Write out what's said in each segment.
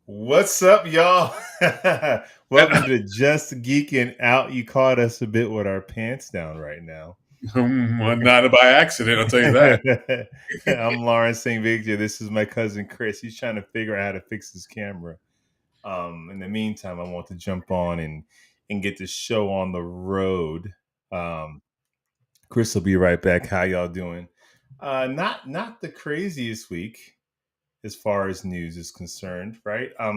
What's up, y'all? Welcome to Just Geeking Out. You caught us a bit with our pants down right now. Not by accident, I'll tell you that. I'm Lawrence St. Victor. This is my cousin Chris. He's trying to figure out how to fix his camera. In the meantime, I want to jump on and get the show on the road. Um, Chris will be right back. How y'all doing? Not the craziest week as far as news is concerned, right? I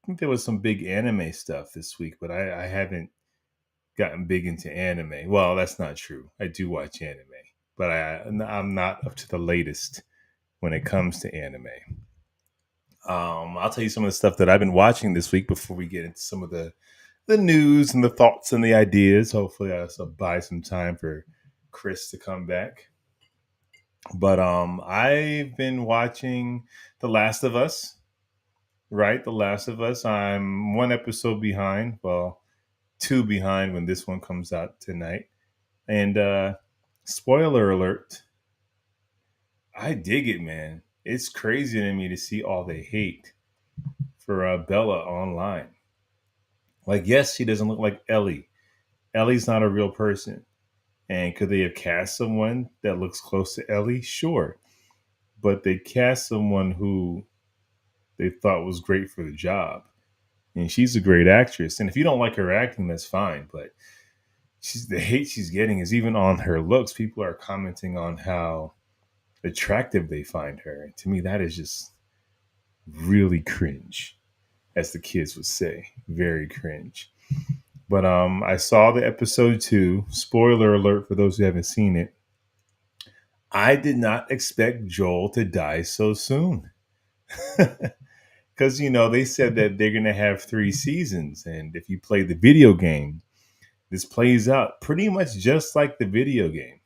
think there was some big anime stuff this week, but I haven't gotten big into anime. Well, that's not true. I do watch anime, but I'm not up to the latest when it comes to anime. I'll tell you some of the stuff that I've been watching this week before we get into some of the news and the thoughts and the ideas. Hopefully, I'll buy some time for Chris to come back. But I've been watching The Last of Us. Right, The Last of Us. I'm one episode behind. Well, two behind when this one comes out tonight. And spoiler alert, I dig it, man. It's crazy to me to see all the hate for Bella online. Like, yes, she doesn't look like Ellie. Ellie's not a real person. And could they have cast someone that looks close to Ellie? Sure. But they cast someone who they thought was great for the job. And she's a great actress. And if you don't like her acting, that's fine. But the hate she's getting is even on her looks. People are commenting on how attractive they find her. And to me, that is just really cringe, as the kids would say. Very cringe. But I saw the episode 2. Spoiler alert for those who haven't seen it. I did not expect Joel to die so soon. Because, they said that they're going to have 3 seasons. And if you play the video game, this plays out pretty much just like the video game.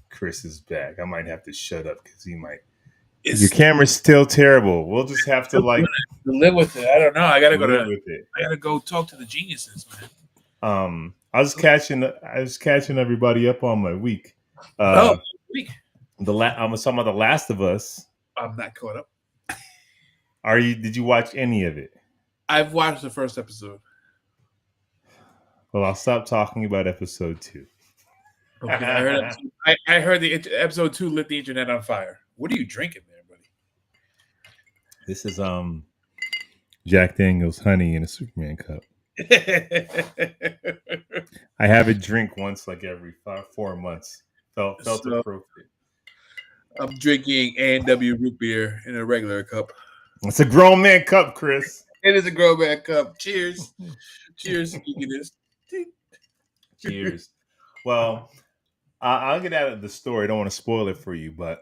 Chris is back. I might have to shut up because he might. Your camera's still terrible. We'll just have to live with it. I don't know. I gotta go talk to the geniuses, man. I was catching everybody up on my week. Week. I'm talking about The Last of Us. I'm not caught up. Did you watch any of it? I've watched the first episode. Well, I'll stop talking about episode 2. Okay, I heard the episode 2 lit the internet on fire. What are you drinking there, buddy? This is Jack Daniel's honey in a Superman cup. I have a drink once, like every 4 months. Felt appropriate. I'm drinking A&W root beer in a regular cup. It's a grown man cup, Chris. It is a grown man cup. Cheers. Cheers, geekiness. Cheers. Well, I'll get out of the story. I don't want to spoil it for you, but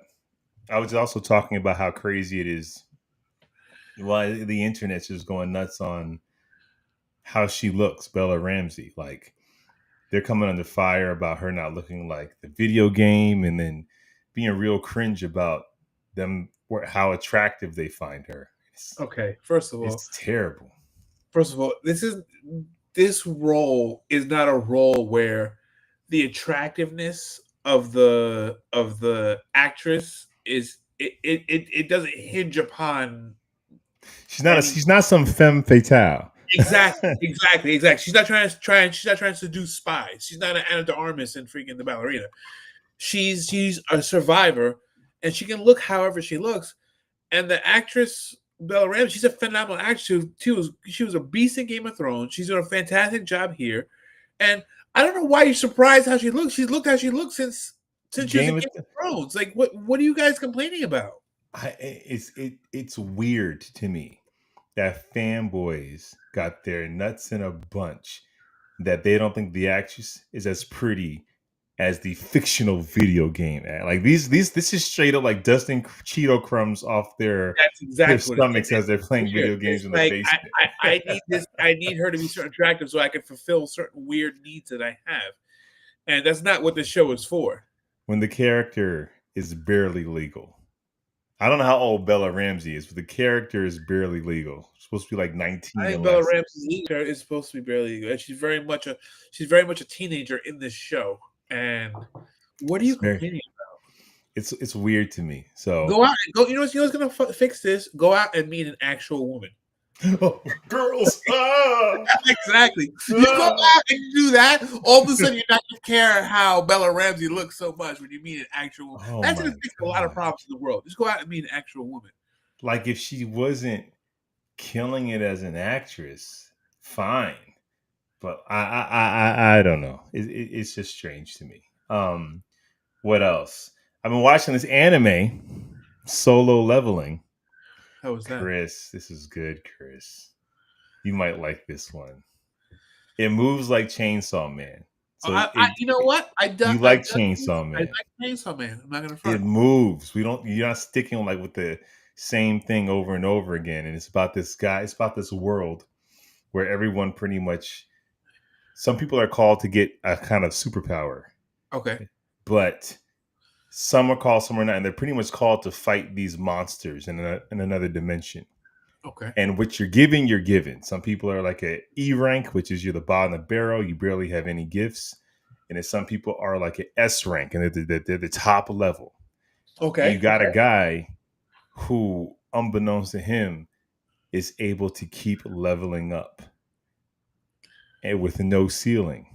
I was also talking about how crazy it is. Why the internet's just going nuts on how she looks, Bella Ramsey. Like, they're coming under fire about her not looking like the video game, and then being real cringe about them, how attractive they find her. Okay, first of all, it's terrible. First of all, this role is not a role where the attractiveness of the actress is it doesn't hinge upon. She's not some femme fatale. Exactly. She's not trying to seduce spies. She's not an Anna de Armas in freaking The Ballerina. She's a survivor, and she can look however she looks. And the actress Bella Ramsey, she's a phenomenal actress too. She was a beast in Game of Thrones. She's doing a fantastic job here, and I don't know why you're surprised how she looks. She's looked how she looks since she was in Game of Thrones. Like, what are you guys complaining about? It's weird to me that fanboys got their nuts in a bunch that they don't think the actress is as pretty as the fictional video game. Like this is straight up like dusting Cheeto crumbs off their stomachs as they're playing video games in the basement. I need her to be certain attractive so I can fulfill certain weird needs that I have, and that's not what the show is for. When the character is barely legal. I don't know how old Bella Ramsey is, but the character is barely legal. It's supposed to be like 19. I think Bella Ramsey is supposed to be barely legal, and she's very much a teenager in this show. And what are you complaining about? it's weird to me. So Go out and go. You know what's gonna fix this? Go out and meet an actual woman. oh, girls. Exactly. You go Ah. out and you do that. All of a sudden, you're not gonna care how Bella Ramsey looks so much when you meet an actual woman. Oh That's gonna my fix a lot of god. problems in the world. Just go out and meet an actual woman. Like if she wasn't killing it as an actress, fine. But I don't know. It's just strange to me. What else? I've been watching this anime, Solo Leveling. How was that? Chris, this is good, Chris. You might like this one. It moves like Chainsaw Man. So You know what? you I like Chainsaw I Man. like Chainsaw Man. I'm not gonna It front. moves. You're not sticking like with the same thing over and over again. And it's about this guy, it's about this world where everyone pretty much some people are called to get a kind of superpower, Okay. but some are called, some are not, and they're pretty much called to fight these monsters in another dimension. Okay. And what you're giving, you're given. Some people are like a E rank, which is you're the bottom of the barrel. You barely have any gifts. And then some people are like an S rank, and they're the top level. And you Okay. got a guy who, unbeknownst to him, is able to keep leveling up and with no ceiling.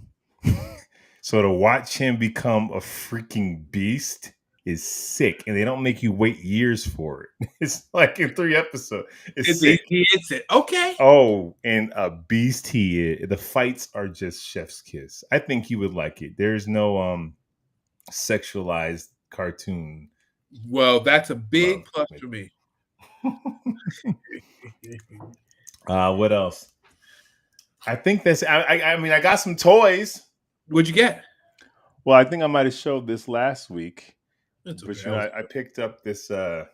So to watch him become a freaking beast is sick, and they don't make you wait years for it. It's like in 3 episodes. It's sick. He hits it. Okay. Oh, and a beast he is. The fights are just chef's kiss. I think you would like it. There's no sexualized cartoon Well, that's a big love. plus for me. What else? I think that's. I mean, I got some toys. What'd you get? Well, I think I might have showed this last week, That's but okay. I picked up this Love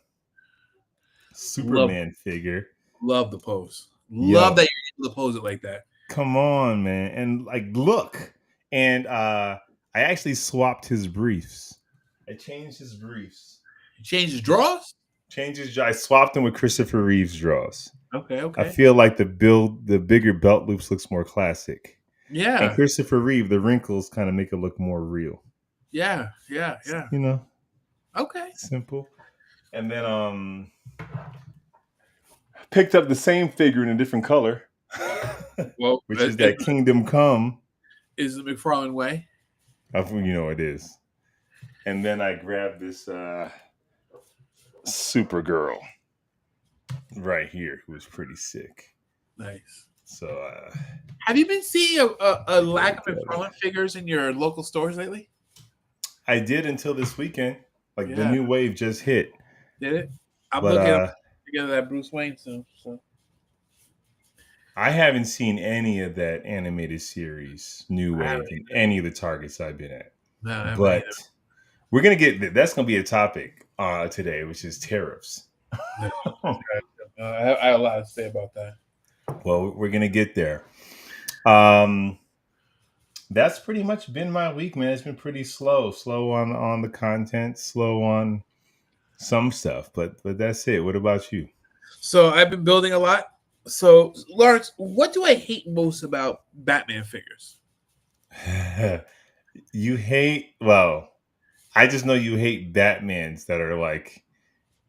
Superman figure. love the pose. Love Yo, that you're able to pose it like that. come on, man, and like look, and I actually swapped his briefs. I changed his briefs. You change his drawers? Changes. I swapped them with Christopher Reeve's draws. Okay, I okay. feel like the bigger belt loops looks more classic, and Yeah. Christopher Reeve, the wrinkles kind of make it look more real. Yeah. Yeah. Yeah. You know, Okay. simple. And then picked up the same figure in a different color, Well, which is that Kingdom Come. is the McFarlane way. You know it is. And then I grabbed this Supergirl right here, who was pretty sick. Nice. So Have you been seeing a lack of McFarlane figures in your local stores lately? I did until this weekend. Like the Yeah. new wave just hit. Did it? I'm But looking together that Bruce Wayne soon. So I haven't seen any of that animated series, New I Wave, haven't in any of the targets I've been at. no, I haven't But either. we're gonna get that's gonna be a topic today, which is tariffs. No. I have a lot to say about that. Well, we're gonna get there. That's pretty much been my week, man. It's been pretty slow on the content, slow on some stuff, but that's it. What about you? So I've been building a lot. So Lawrence, what do I hate most about Batman figures? You hate, well, I just know you hate Batmans that are like,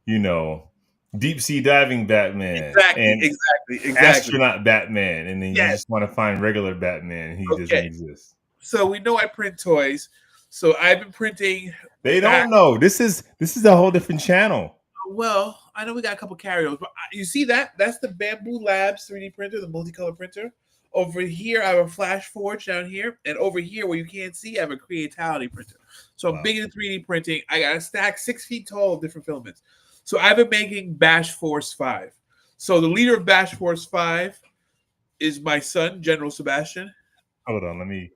you know, deep sea diving Batman Exactly, and exactly, exactly. astronaut Batman, and then you Yes. just want to find regular Batman, and he doesn't Okay. exist. So we know I print toys. So I've been printing. They don't know. This is a whole different channel. Well, I know we got a couple carryovers, but you see that? That's the Bamboo Labs 3D printer, the multicolor printer. Over here, I have a Flash Forge down here, and over here, where you can't see, I have a Creatality printer. So I'm Wow. big into 3D printing. I got a stack 6 feet tall of different filaments. So I've been making Bash Force 5. So the leader of Bash Force 5 is my son, General Sebastian. Hold on, let me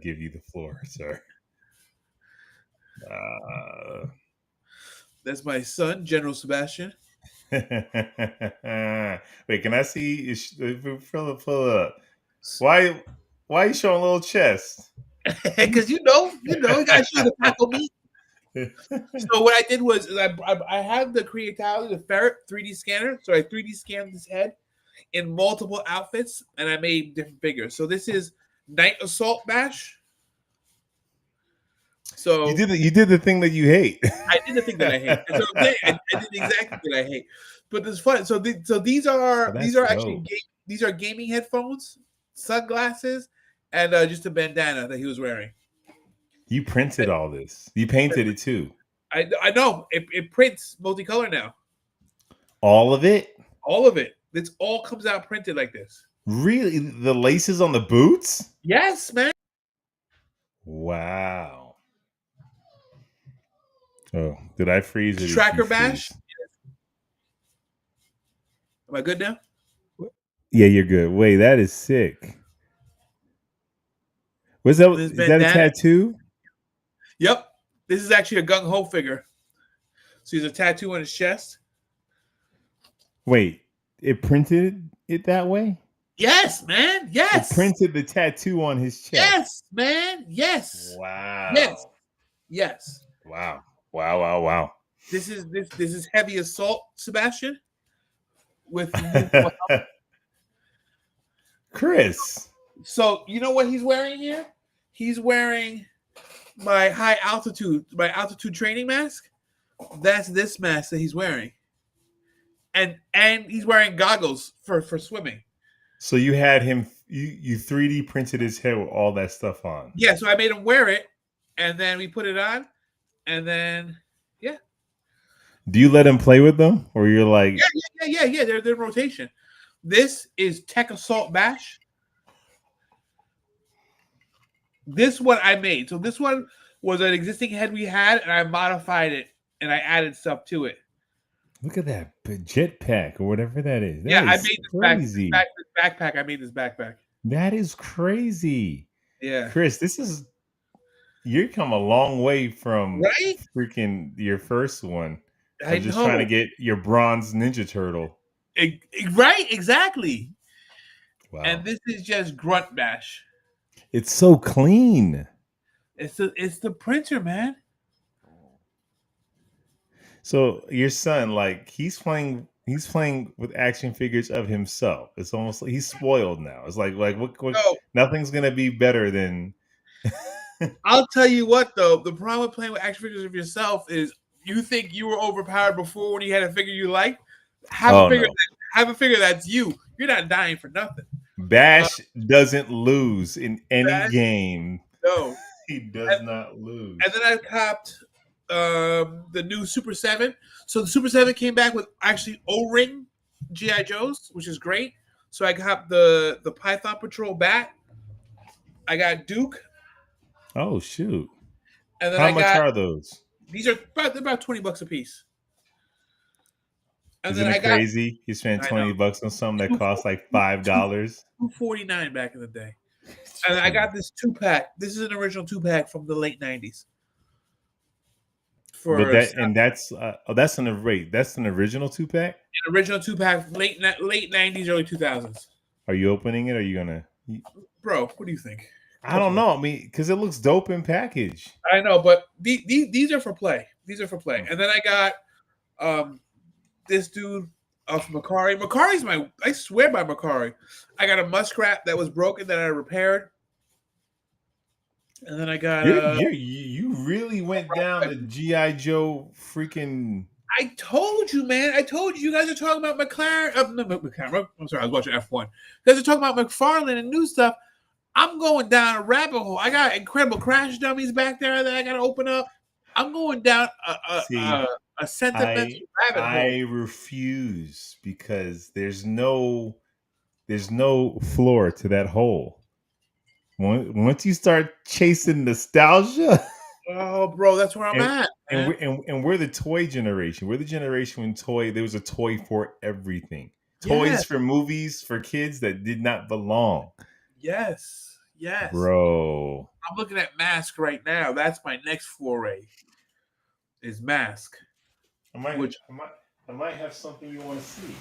give you the floor, sir. That's my son, General Sebastian. Wait, can I see? Fill up. Why are you showing a little chest? Because you got to show the tackle meat. So what I did was I had the Creatality, the ferret 3D scanner. So I 3D scanned his head in multiple outfits, and I made different figures. So this is Night Assault Bash. So you did the thing that you hate. I did the thing that I hate. That's what I'm saying. I did exactly what I hate. But it's fun. So these Oh, these that's are actually dope. these are gaming headphones, sunglasses, and just a bandana that he was wearing. You printed all this. You painted it too. I know it prints multicolor now. All of it? All of it. This all comes out printed like this. Really? The laces on the boots? Yes, man. Wow. Oh, did I freeze or did you Tracker bash. freeze? Am I good now? Yeah, you're good. Wait, that is sick. Was that This is that a bandana. tattoo? Yep. This is actually a gung ho figure. So he's a tattoo on his chest. Wait, it printed it that way? Yes, man. It Yes. printed the tattoo on his chest. Yes, man. Yes. Yes. Wow. Yes. Wow. Wow, wow, wow. This is heavy assault, Sebastian. With Chris. so you know what he's wearing here? He's wearing my altitude training mask. That's this mask that he's wearing. And he's wearing goggles for swimming. So you had him you 3D printed his head with all that stuff on. Yeah, so I made him wear it, and then we put it on, and then yeah. Do you let him play with them? Or you're like, Yeah. They're in rotation. This is Tech Assault Bash. This one I made. So this one was an existing head we had, and I modified it and I added stuff to it. look at that jetpack or whatever that is. That Yeah, I is made crazy. this backpack. I made this backpack. That is crazy. Yeah. Chris, this is you come a long way from Right? freaking your first one. I Of just trying to know. get your bronze Ninja Turtle. Right? Exactly. Wow. And this is just Grunt Bash. It's so clean. It's the printer, man. So your son, like, he's playing with action figures of himself. It's almost like he's spoiled now. It's like what So nothing's gonna be better than I'll tell you what though, the problem with playing with action figures of yourself is you think you were overpowered before when you had a figure you liked. Oh no. Have a figure that's you. You're not dying for nothing. Bash doesn't lose in any Bash, game. no. He does not lose. And then I copped the new Super 7. So the Super 7 came back with actually O-ring G.I. Joes, which is great. So I got the Python Patrol bat. I got Duke. Oh shoot. And then How I much got are those? these are about $20 a piece. And Isn't then I it got crazy? You spent I know $20 on something that costs like $5. $249 back in the day. And I got this 2-pack. This is an original 2-pack from the late 90s. But For that's that's an wait, that's an original 2-pack? an original 2-pack, late 90s, early 2000s. Are you opening it? Or are you gonna? Bro, what do you think? I don't know. I mean, because it looks dope in package. I know, but these are for play. These are for play. And then I got this dude from Macari. Macari's I swear by Macari. I got a muskrat that was broken that I repaired. And then I got you really went down the G.I. Joe freaking. I told you, man. I told you. You guys are talking about McLaren. No, McLaren. I'm sorry, I was watching F1. You guys are talking about McFarlane and new stuff. I'm going down a rabbit hole. I got incredible crash dummies back there that I got to open up. I'm going down a sentimental rabbit hole. I refuse because there's no floor to that hole. Once you start chasing nostalgia, oh, bro, that's where I'm at. And we're the toy generation. We're the generation when there was a toy for everything. Toys for movies for kids that did not belong. Yes. Bro. I'm looking at Mask right now. That's my next foray. Is Mask. I might have something you want to see.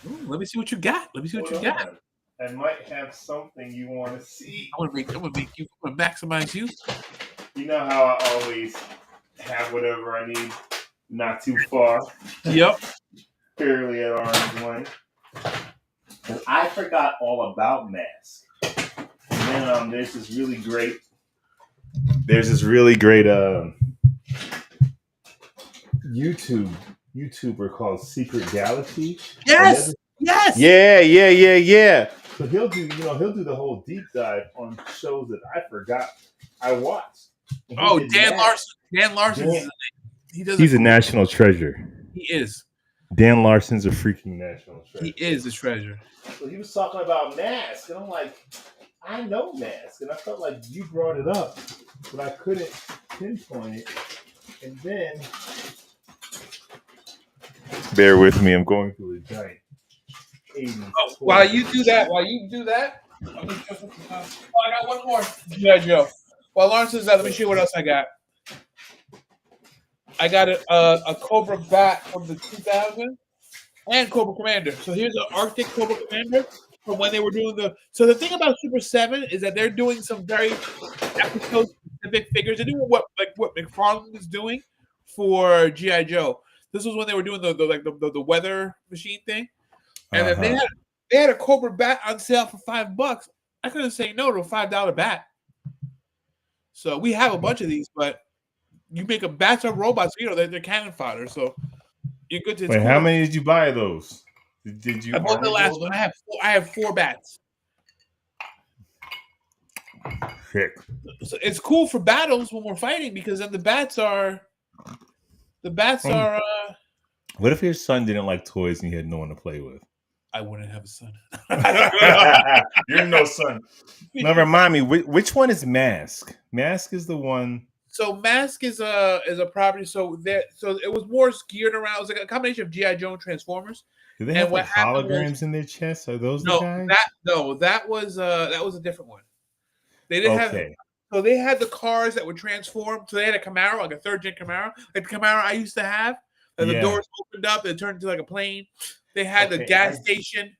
Ooh, let me see what you got. I might have something you want to see. I'm gonna maximize you. You know how I always have whatever I need, not too far. Yep. Fairly at arm's length. And I forgot all about Mask. And then there's this really great there's this really great YouTube YouTuber called Secret Galaxy, and Yes, yes. yeah. So he'll do the whole deep dive on shows that I forgot I watched. And he Oh, did Dan Matt. Larson. Dan Larson's Dan, his name. He does a he's a great. national treasure. He is. Dan Larson's a freaking national He treasure. is a treasure. So he was talking about Mask, and I'm like, I know Mask, and I felt like you brought it up, but I couldn't pinpoint it. And then, bear with me, I'm going through a giant 80s Oh, toy. while you do that, let me show something else. Oh, I got one more. Yeah, Joe. While Lawrence is that, let me show you what else I got. I got a Cobra Bat from the 2000 and Cobra Commander. So here's an Arctic Cobra Commander from when they were doing the. So the thing about Super 7 is that they're doing some very episode specific figures. They're doing what McFarlane is doing for G.I. Joe. This was when they were doing the weather machine thing. And then they had a Cobra Bat on sale for $5. I couldn't say no to a $5 bat. So we have a bunch of these, but you make them bats or robots, they're cannon fodder. So you're good to. Wait, how many did you buy of those? Did you? I bought the last one. I have 4 bats. Heck. So it's cool for battles when we're fighting because then the bats are. What if your son didn't like toys and he had no one to play with? I wouldn't have a son. You're no son. Now remind me, which one is Mask? Mask is the one. So Mask is a property. So it was more geared around. It was like a combination of GI Joe and Transformers. Do they have like holograms in their chests? Are those the guys? That was a different one. They didn't have. So they had the cars that would transform. So they had a Camaro, like a 3rd-gen Camaro, like the Camaro I used to have. And the doors opened up, it turned into like a plane. They had the gas station.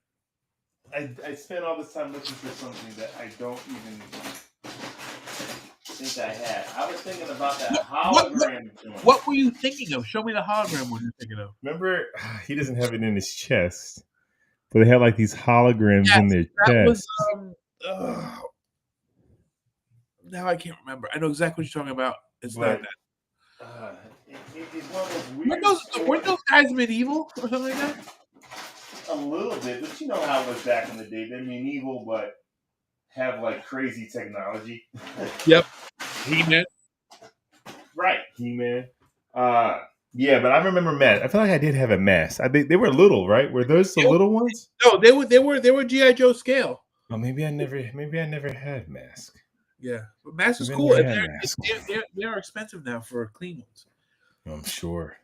I spent all this time looking for something that I don't even think I had. I was thinking about that hologram. What were you thinking of? Show me the hologram one you're thinking of. Remember, he doesn't have it in his chest, but they had like these holograms in their chest. Now I can't remember. I know exactly what you're talking about. It's not that. It's one of those weren't those guys medieval or something like that? A little bit, but you know how it was back in the day. They're medieval, but have like crazy technology. Yep. He-Man. Right, He-Man. Yeah, but I remember Mask. I feel like I did have a Mask. They were little, right? Were those the little ones? No, they were G.I. Joe scale. Oh, maybe I never had Mask. Yeah, but Mask is cool. They're expensive now for clean ones. I'm sure.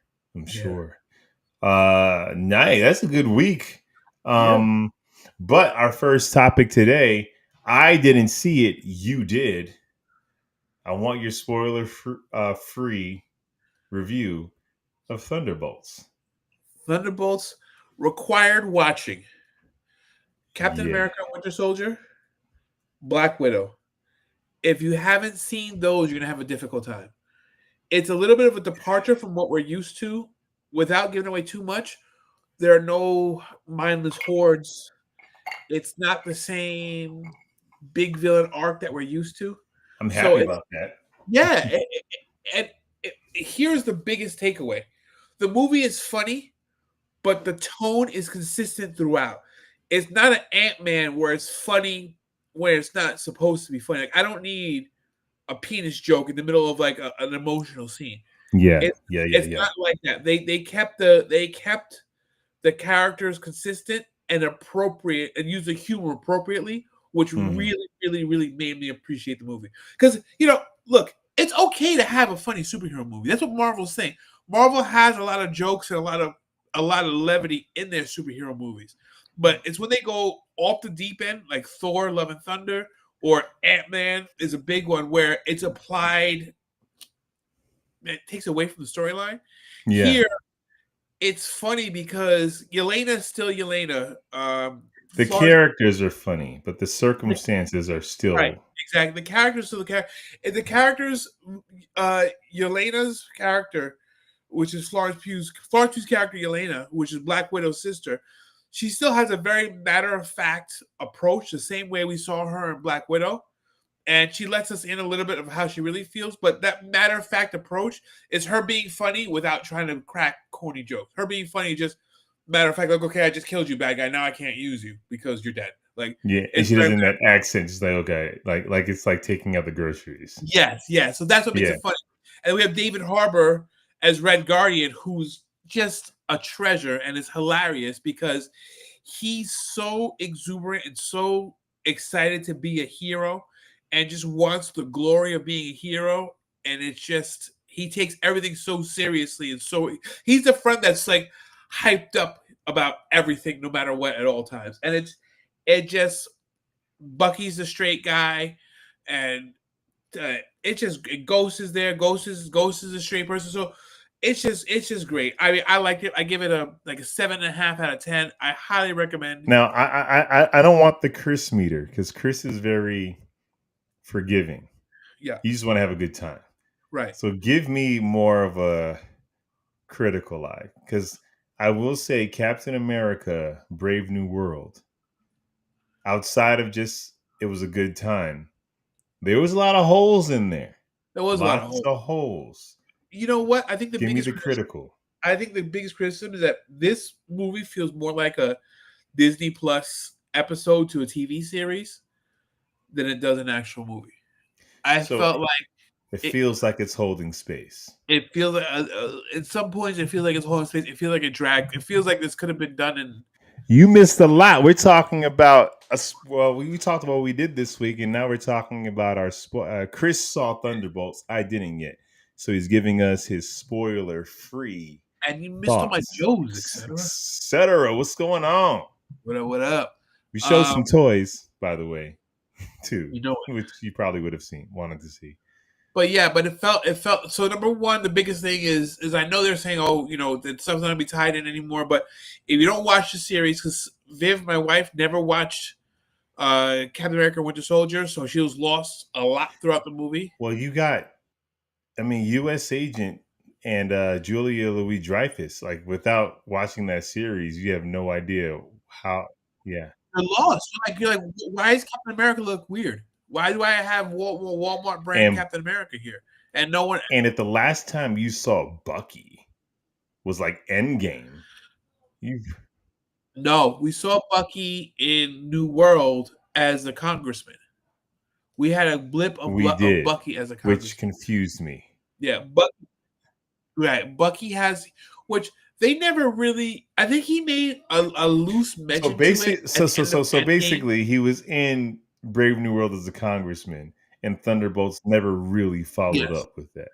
Nice. That's a good week. But our first topic today, I didn't see it. You did. I want your spoiler free review of Thunderbolts. Thunderbolts required watching. Captain America, Winter Soldier, Black Widow. If you haven't seen those, you're gonna have a difficult time. It's a little bit of a departure from what we're used to. Without giving away too much, there are no mindless hordes. It's not the same big villain arc that we're used to. I'm happy about that. Yeah, and here's the biggest takeaway: the movie is funny, but the tone is consistent throughout. It's not an Ant-Man where it's funny where it's not supposed to be funny. Like I don't need a penis joke in the middle of like an emotional scene. It's not like that. They kept the characters consistent and appropriate and used the humor appropriately, which really made me appreciate the movie. Because look, it's okay to have a funny superhero movie. That's what Marvel's saying. Marvel has a lot of jokes and a lot of levity in their superhero movies, but it's when they go off the deep end, like Thor: Love and Thunder or Ant-Man is a big one where it's applied. It takes away from the storyline. Yeah. Here, it's funny because Yelena's still Yelena. The characters are funny, but the circumstances are still right. Exactly, the characters still the character. The characters, Yelena's character, which is Florence Pugh's character, Yelena, which is Black Widow's sister. She still has a very matter-of-fact approach, the same way we saw her in Black Widow. and she lets us in a little bit of how she really feels. But that matter of fact approach is her being funny without trying to crack corny jokes. Her being funny, just matter of fact, like, okay, I just killed you, bad guy. Now I can't use you because you're dead. Like, Yeah, and it's she very, does it in that accent, just like okay, like it's like taking out the groceries. yes, yes. So that's what makes Yeah, it funny. And we have David Harbour as Red Guardian, who's just a treasure and is hilarious because he's so exuberant and so excited to be a hero and just wants the glory of being a hero. And it's just, he takes everything so seriously. And so he's the friend that's like hyped up about everything, no matter what, at all times. And it just, Bucky's the straight guy. And it just Ghost is there. Ghost is a straight person. So it's just great. I mean, I like it. I give it a like a 7.5 out of 10. I highly recommend. now I don't want the Chris meter because Chris is very forgiving. Yeah, You just want to have a good time. right. So give me more of a critical eye because I will say Captain America: Brave New World. Outside of just it was a good time. There was a lot of holes in there. There was a lot of Lots hope. of holes. You know what? I think the Give me biggest the criticism. critical. I think the biggest criticism is that this movie feels more like a Disney Plus episode to a TV series than it does an actual movie. I So felt like it it. feels like it's holding space. It feels like at some points it feels like it's holding space. It feels like it dragged. It feels like this could have been done in. You missed a lot. We're talking about well, we talked about what we did this week, and now we're talking about our. Chris saw Thunderbolts. I didn't yet, so he's giving us his spoiler-free And you missed all my thoughts, jokes, etc. etc. What's going on? What up? What up? We showed Um, some toys, by the way, too, you know it. which you probably would have wanted to see. But yeah, but it felt so. Number one, the biggest thing is I know they're saying, oh, that stuff's not gonna be tied in anymore. But if you don't watch the series, because Viv, my wife, never watched Captain America: Winter Soldier, so she was lost a lot throughout the movie. Well, you got, I mean, U.S. Agent and Julia Louis Dreyfus. Like, without watching that series, you have no idea how. Yeah, You're lost. You're like, why does Captain America look weird? Why do I have Walmart brand and Captain America here? And no one. and if the last time you saw Bucky was like Endgame, you No, we saw Bucky in New World as a congressman. We had a blip we of did, Bucky as a which congressman. confused me. Yeah, right. Bucky has, which they never really. I think he made a loose So mention to it basic, at the end of so Endgame. basically, he was in Brave New World as a congressman, and Thunderbolts never really followed Yes. up with that.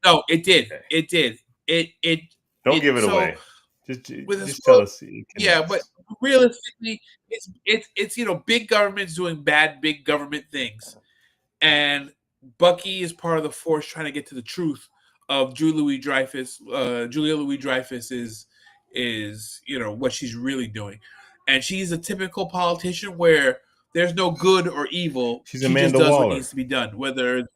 No, it did. Okay. It did. Don't give it So away. with this Just tell world, us it yeah, but connects. realistically, it's big government's doing bad big government things, and Bucky is part of the force trying to get to the truth of Julia Louis Dreyfus. Julia Louis Dreyfus is what she's really doing, and she's a typical politician where there's no good or evil. She's She just Amanda does what needs Waller, to be done. Whether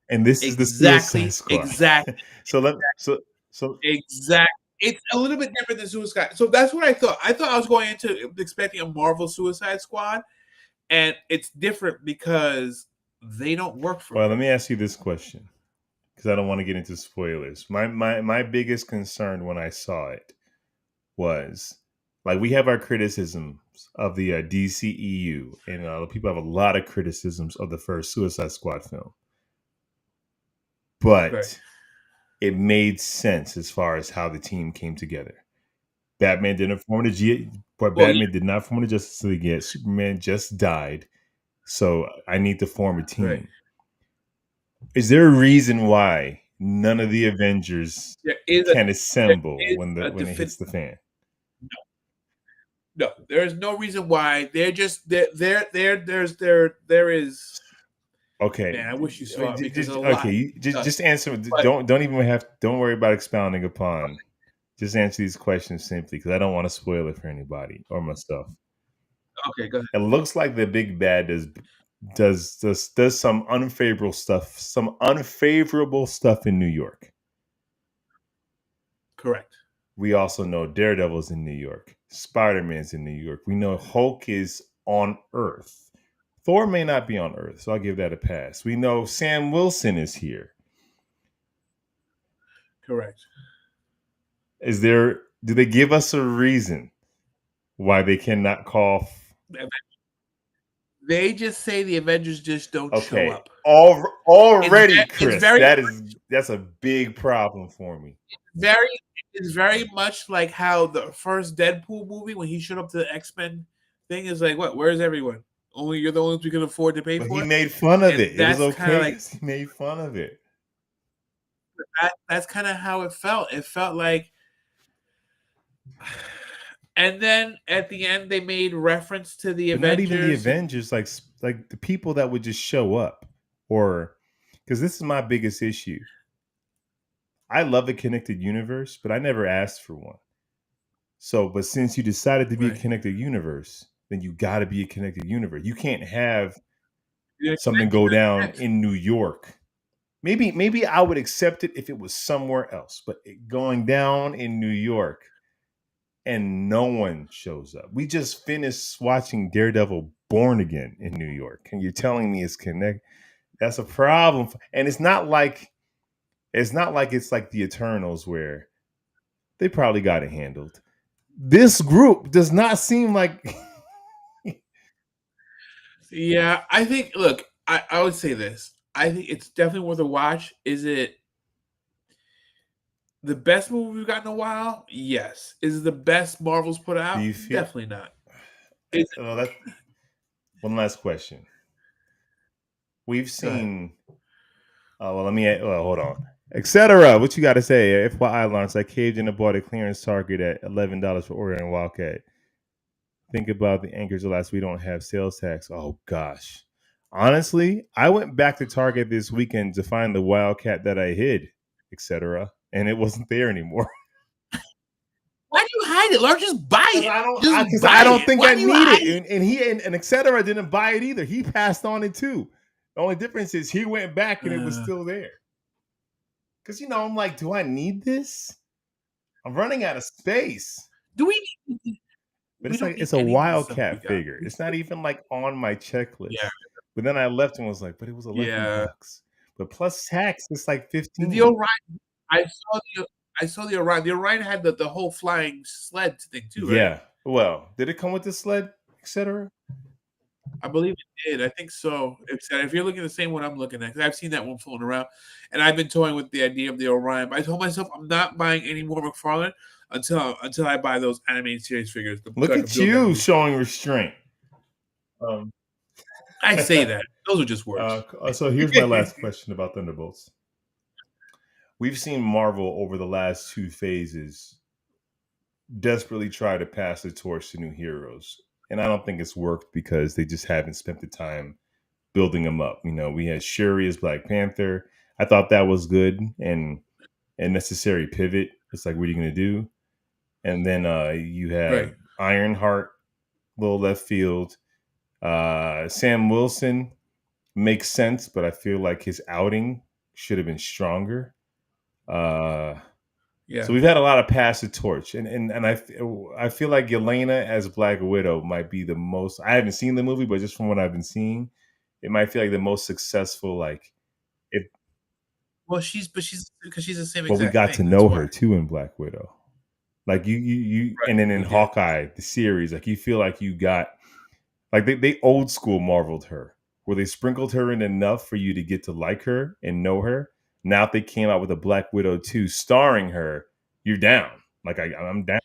and this is the Suicide exactly, Squad. exactly, so let so exactly. It's a little bit different than Suicide. So that's what I thought. I thought I was going into expecting a Marvel Suicide Squad, and it's different because they don't work for well, let me. me ask you this question because I don't want to get into spoilers. My biggest concern when I saw it was like we have our criticisms of the DCEU, and people have a lot of criticisms of the first Suicide Squad film, Right. but it made sense as far as how the team came together. Batman didn't form the but Well, yeah, Batman did not form the Justice League yet. Superman just died, so I need to form a right. team. Is there a reason why none of the Avengers There is a can there assemble is a when it defin hits the fan? no. There is no reason why. They're just there is. Okay, Man, I wish you saw it because a lot okay. done. Just answer. But Don't even have. Don't worry about expounding upon. Just answer these questions simply because I don't want to spoil it for anybody or myself. okay, go ahead. It looks like the big bad does some unfavorable stuff in New York. Correct. We also know Daredevil's in New York. Spider-Man's in New York. We know Hulk is on Earth. Thor may not be on Earth, so I'll give that a pass. We know Sam Wilson is here. Correct. Is there? Do they give us a reason why they cannot call? They just say the Avengers just don't show Okay, up. already, It's Chris, very that's a big problem for me. very it's very much like how the first Deadpool movie when he showed up to the X-Men thing is like, what? Where's everyone? Only you're the ones we can afford to pay But for he it, made fun of it. and It was that's kind of okay like because he made fun of it. that's kind of how it felt. It felt like, and then at the end they made reference to the But not even the Avengers. Avengers, like the people that would just show up, or because this is my biggest issue. I love a connected universe, but I never asked for one. So, but since you decided to be a Right. connected universe, then you got to be a connected universe. You can't have Yeah, something go down in New York. Maybe I would accept it if it was somewhere else, but going down in New York and no one shows up. We just finished watching Daredevil Born Again in New York, and you're telling me it's connected. That's a problem, and it's not like it's like the Eternals where they probably got it handled. This group does not seem like Yeah, I think. Look, I would say this. I think it's definitely worth a watch. Is it the best movie we've got in a while? Yes. Is it the best Marvel's put do out? you feel Definitely not. Is it? well, that one last question. We've Go ahead. seen hold on. Etc. What you got to say? FYI, Lawrence, I caved in and bought a clearance Target at $11 for ordering Wildcat. Think about the anchors of last. We don't have sales tax. Oh gosh. Honestly, I went back to Target this weekend to find the Wildcat that I hid, etc., and it wasn't there anymore. Why do you hide it, Lord? Just buy Because it. I don't, Just because I buy don't it. think Why I do you need hide it, it? and he and etc. didn't buy it either. He passed on it too. The only difference is he went back and it was still there. Because I'm like, do I need this? I'm running out of space. Do we? But We it's don't like need it's a any of the stuff we Wildcat got. figure. It's not even like on my Yeah, checklist. But then I left and was like, but it was 11 yeah. bucks. But plus tax, it's like The 15. Orion. I saw the. I saw the Orion. The Orion had the whole flying sled thing too, right? Yeah. Well, did it come with the sled, etc.? I believe it did. I think so. If you're looking at the same one I'm looking at, because I've seen that one floating around, and I've been toying with the idea of the Orion. But I told myself I'm not buying any more McFarlane until I buy those animated series figures so Look I can at build that you movie. showing restraint. Um, I say that. Those are just words. so here's my last question about Thunderbolts. We've seen Marvel over the last two phases desperately try to pass the torch to new heroes. And I don't think it's worked because they just haven't spent the time building them up. We had Shuri as Black Panther. I thought that was good and a necessary pivot. It's like, what are you going to do? And then you have Right. Ironheart, little left field. Sam Wilson makes sense, but I feel like his outing should have been stronger. Yeah. So we've had a lot of pass the torch, and I feel like Yelena as Black Widow might be the most. I haven't seen the movie, but just from what I've been seeing, it might feel like the most successful. Like if, Well, she's because she's the same but we exact got to thing. That's know why. her too in Black Widow. Like you, Right. and then in We did. Hawkeye, the series, like you feel like you got, like they old school marveled her, where they sprinkled her in enough for you to get to like her and know her. Now if they came out with a Black Widow 2 starring her, you're down. Like I'm down.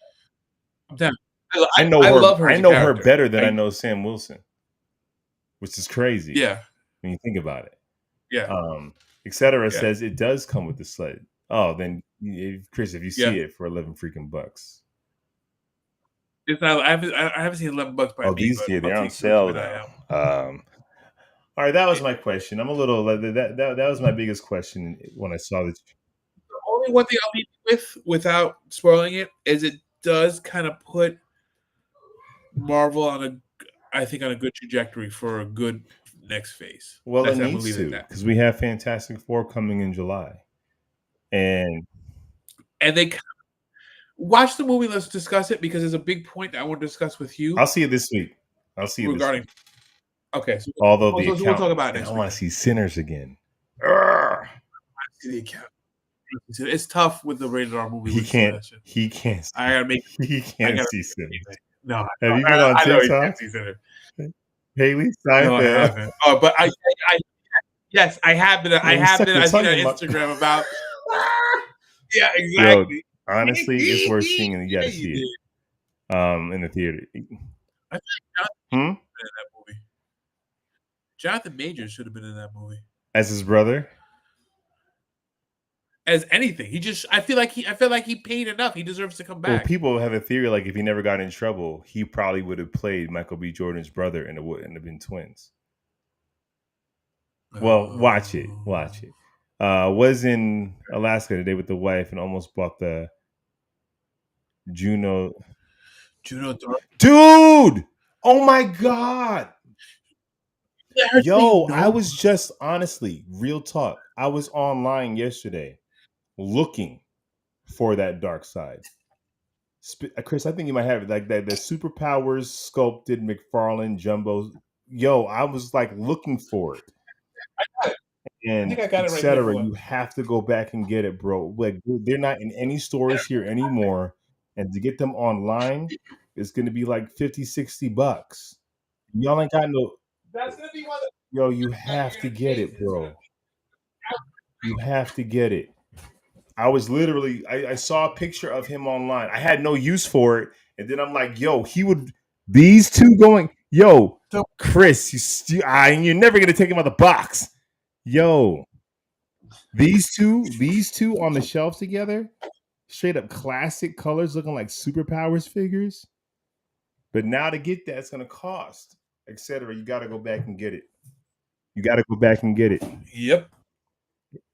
I'm down. I I love her I as a know her character. better than I know Sam Wilson, which is crazy Yeah. when you think about it. Yeah. Etc. Yeah. says it does come with the sled. Oh, then Chris, if you see Yeah. it for 11 freaking bucks. It's not, I haven't seen $11 by Oh, me, these but they're I'll on keep sale an eye now. out. All right, that was my question. I'm a little that was my biggest question when I saw this. The only one thing I'll leave you with, without spoiling it, is it does kind of put Marvel I think, on a good trajectory for a good next phase. Well, it I'm gonna needs leave it at to that. because we have Fantastic Four coming in July, and And they watch the movie. Let's discuss it because there's a big point that I want to discuss with I'll you see it this week. I'll see it this regarding. week. Okay, so Although the we'll talk accountants, about it and I next want week. to see Sinners again. Urgh. See the account. It's tough with the rated R movie He with can't. Sebastian. He can't. I gotta make. He I can't gotta see make Sinners. anything. No, Have you been on I know he TikTok? can't see Center. Haley No, I Steinfeld. haven't. Oh, but yes, I have been. I Yeah, you have suck been. your I seen tongue on in my. Instagram about. Yeah, Yo, exactly. honestly, it's worth seeing, and you got Yeah, to you see did. it. In the theater. I think Jonathan Hmm. Majors should have been in that movie. Jonathan Majors should have been in that movie. As his brother. As anything, he just. I feel like he paid enough. He deserves to come Well, back. people have a theory like if he never got in trouble, he probably would have played Michael B. Jordan's brother, and it wouldn't have been twins. Well, watch it. Watch it. Was in Alaska today with the wife and almost bought the Juno. Juno Dark. Dude! Oh my god! Let her say Yo, I no. was just honestly, real talk. I was online yesterday looking for that dark side. Chris, I think you might have it. Like that, the superpowers sculpted McFarlane Jumbo. Yo, I was like looking for it, I and think I got it right here. etc. Hold on. You have to go back and get it, bro. Like they're not in any stores here anymore, and to get them online, it's going to be like $50-$60. Y'all ain't got no. That's gonna be one of Yo, you that have you're to gonna get chase. it, bro. You have to get it. I was literally, I saw a picture of him online. I had no use for it. And then I'm like, yo, he would, these two going, yo, So Chris, you're never going to take him out of the box. Yo, these two on the shelf together, straight up classic colors looking like superpowers figures. But now to get that, it's going to cost, etc. You got to go back and get it. You got to go back and get it. yep.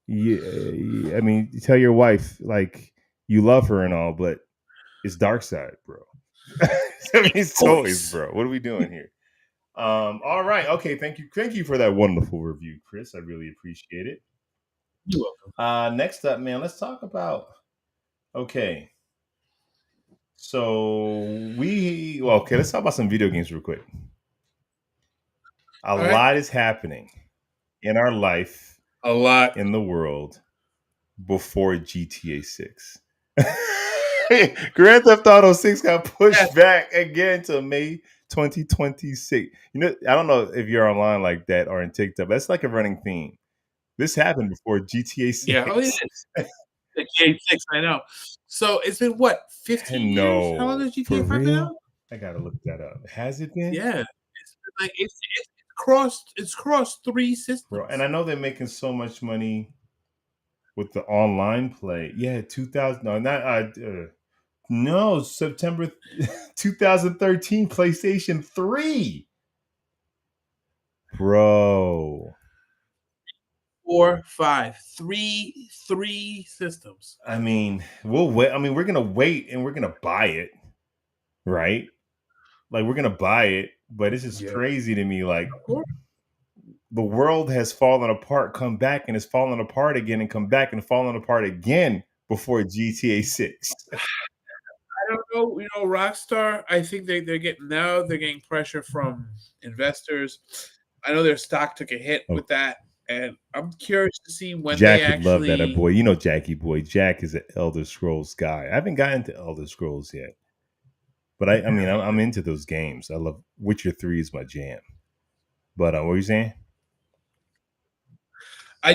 Yeah, I mean, tell your wife like you love her and all, but it's dark side, bro. I mean, it's toys, bro. What are we doing here? All right, okay. Thank you for that wonderful review, Chris. I really appreciate it. You're welcome. Next up, man, let's talk about. Okay, so let's talk about some video games real quick. A All right. lot is happening in our life, A lot. in the world before GTA 6. Grand Theft Auto 6 got pushed back again to May 2026. You know, I don't know if you're online like that or in TikTok. That's like a running theme. This happened before GTA 6. Yeah. Oh, it is. The GTA 6, I know. So it's been what, 15 years? How long No, has for GTA 5 been out? real? I gotta look that up. Has it been? Yeah. It's been like it's crossed 3 systems. Bro, and I know they're making so much money with the online play. Yeah, 2000. No, not no, September 2013, PlayStation 3. Bro. 4, 5, 3 systems. I mean, we'll wait. I mean, we're gonna wait and we're gonna buy it, right? Like we're gonna buy it, but it's just crazy to me. Like the world has fallen apart, come back, and it's fallen apart again, and come back and fallen apart again before GTA 6. I don't know. You know, Rockstar. I think they're getting pressure from investors. I know their stock took a hit with that, and I'm curious to see when they Jack would love that. actually. Boy, you know Jackie boy. Jack is an Elder Scrolls guy. I haven't gotten to Elder Scrolls yet, but I mean, I'm into those games. I love Witcher 3 is my jam. But what were you saying? I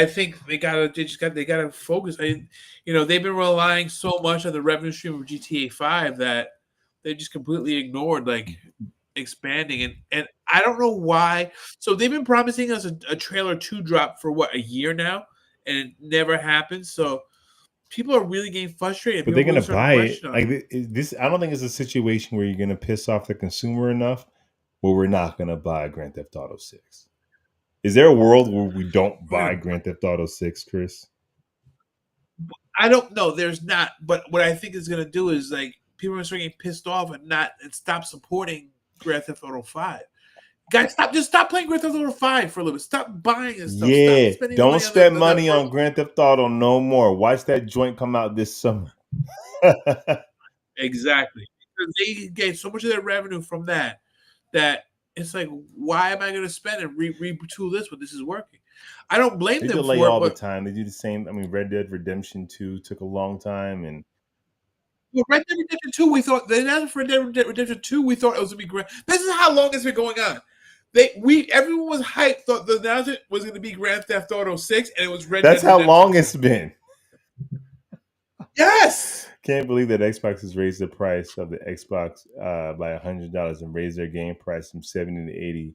think they gotta focus. You know, they've been relying so much on the revenue stream of GTA 5 that they just completely ignored like expanding and I don't know why. So they've been promising us a trailer 2 drop for what, a year now, and it never happened. So people are really getting frustrated. But People they're are really gonna starting to buy it. question on Like it. this, I don't think it's a situation where you're gonna piss off the consumer enough, where we're not gonna buy Grand Theft Auto 6. Is there a world where we don't We're buy gonna- Grand Theft Auto 6, Chris? I don't know. There's not. But what I think is going to do is like people are starting to get pissed off and stop supporting Grand Theft Auto 5. Guys, stop playing Grand Theft Auto 5 for a little bit. Stop buying and stuff. Yeah, Stop spending don't money spend on that money first. on Grand Theft Auto no more. Watch that joint come out this summer. Exactly. Because they get so much of their revenue from that It's like, why am I going to spend and retool this when this is working? I don't blame They them delay for it, all the but time. They do the same. I mean, Red Dead Redemption 2 took a long time, and well, Red Dead Redemption 2, we thought the announcement for Red Dead Redemption 2, we thought it was gonna be great. This is how long it's been going on. Everyone was hyped, thought the announcement was gonna be Grand Theft Auto 6, and it was Red that's Dead how Redemption long 2. it's been. Yes. Can't believe that Xbox has raised the price of the Xbox by $100 and raised their game price from 70 to 80.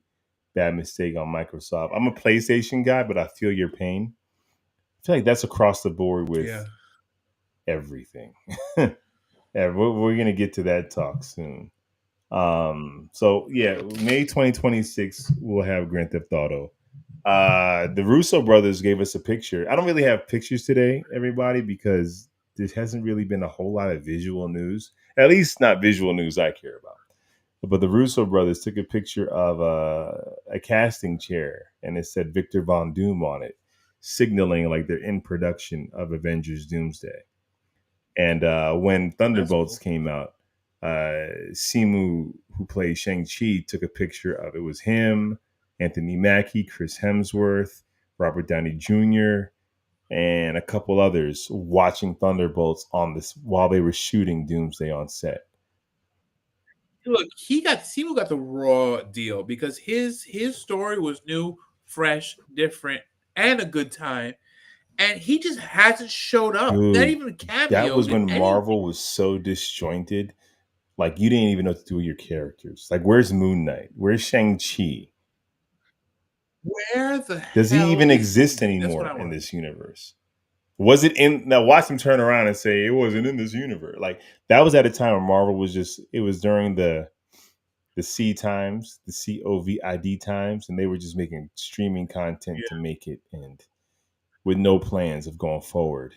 Bad mistake on Microsoft. I'm a PlayStation guy, but I feel your pain. I feel like that's across the board Yeah. with everything. Yeah, we're gonna get to that talk soon. So yeah, May 2026 we'll have Grand Theft Auto. The Russo brothers gave us a picture. I don't really have pictures today, everybody, because there hasn't really been a whole lot of visual news. At least not visual news I care about. But the Russo brothers took a picture of a casting chair, and it said Victor Von Doom on it, signaling like they're in production of Avengers Doomsday. And when That's Thunderbolts cool. came out, Simu, who plays Shang-Chi, took a picture of it was him, Anthony Mackie, Chris Hemsworth, Robert Downey Jr., and a couple others watching Thunderbolts on this while they were shooting Doomsday on set. Look, Simu got the raw deal because his story was new, fresh, different, and a good time. And he just hasn't showed up. Not Dude, even that was cameoed in when anything. Marvel was so disjointed. Like you didn't even know what to do with your characters. Like, where's Moon Knight? Where's Shang-Chi? Where the Does he hell even is exist Doomsday? That's what anymore I in want. this universe? Was it in now? Watch him turn around and say it wasn't in this universe. Like that was at a time when Marvel was just. It was during the C times, the COVID times, and they were just making streaming content to Yeah. make it, and with no plans of going forward.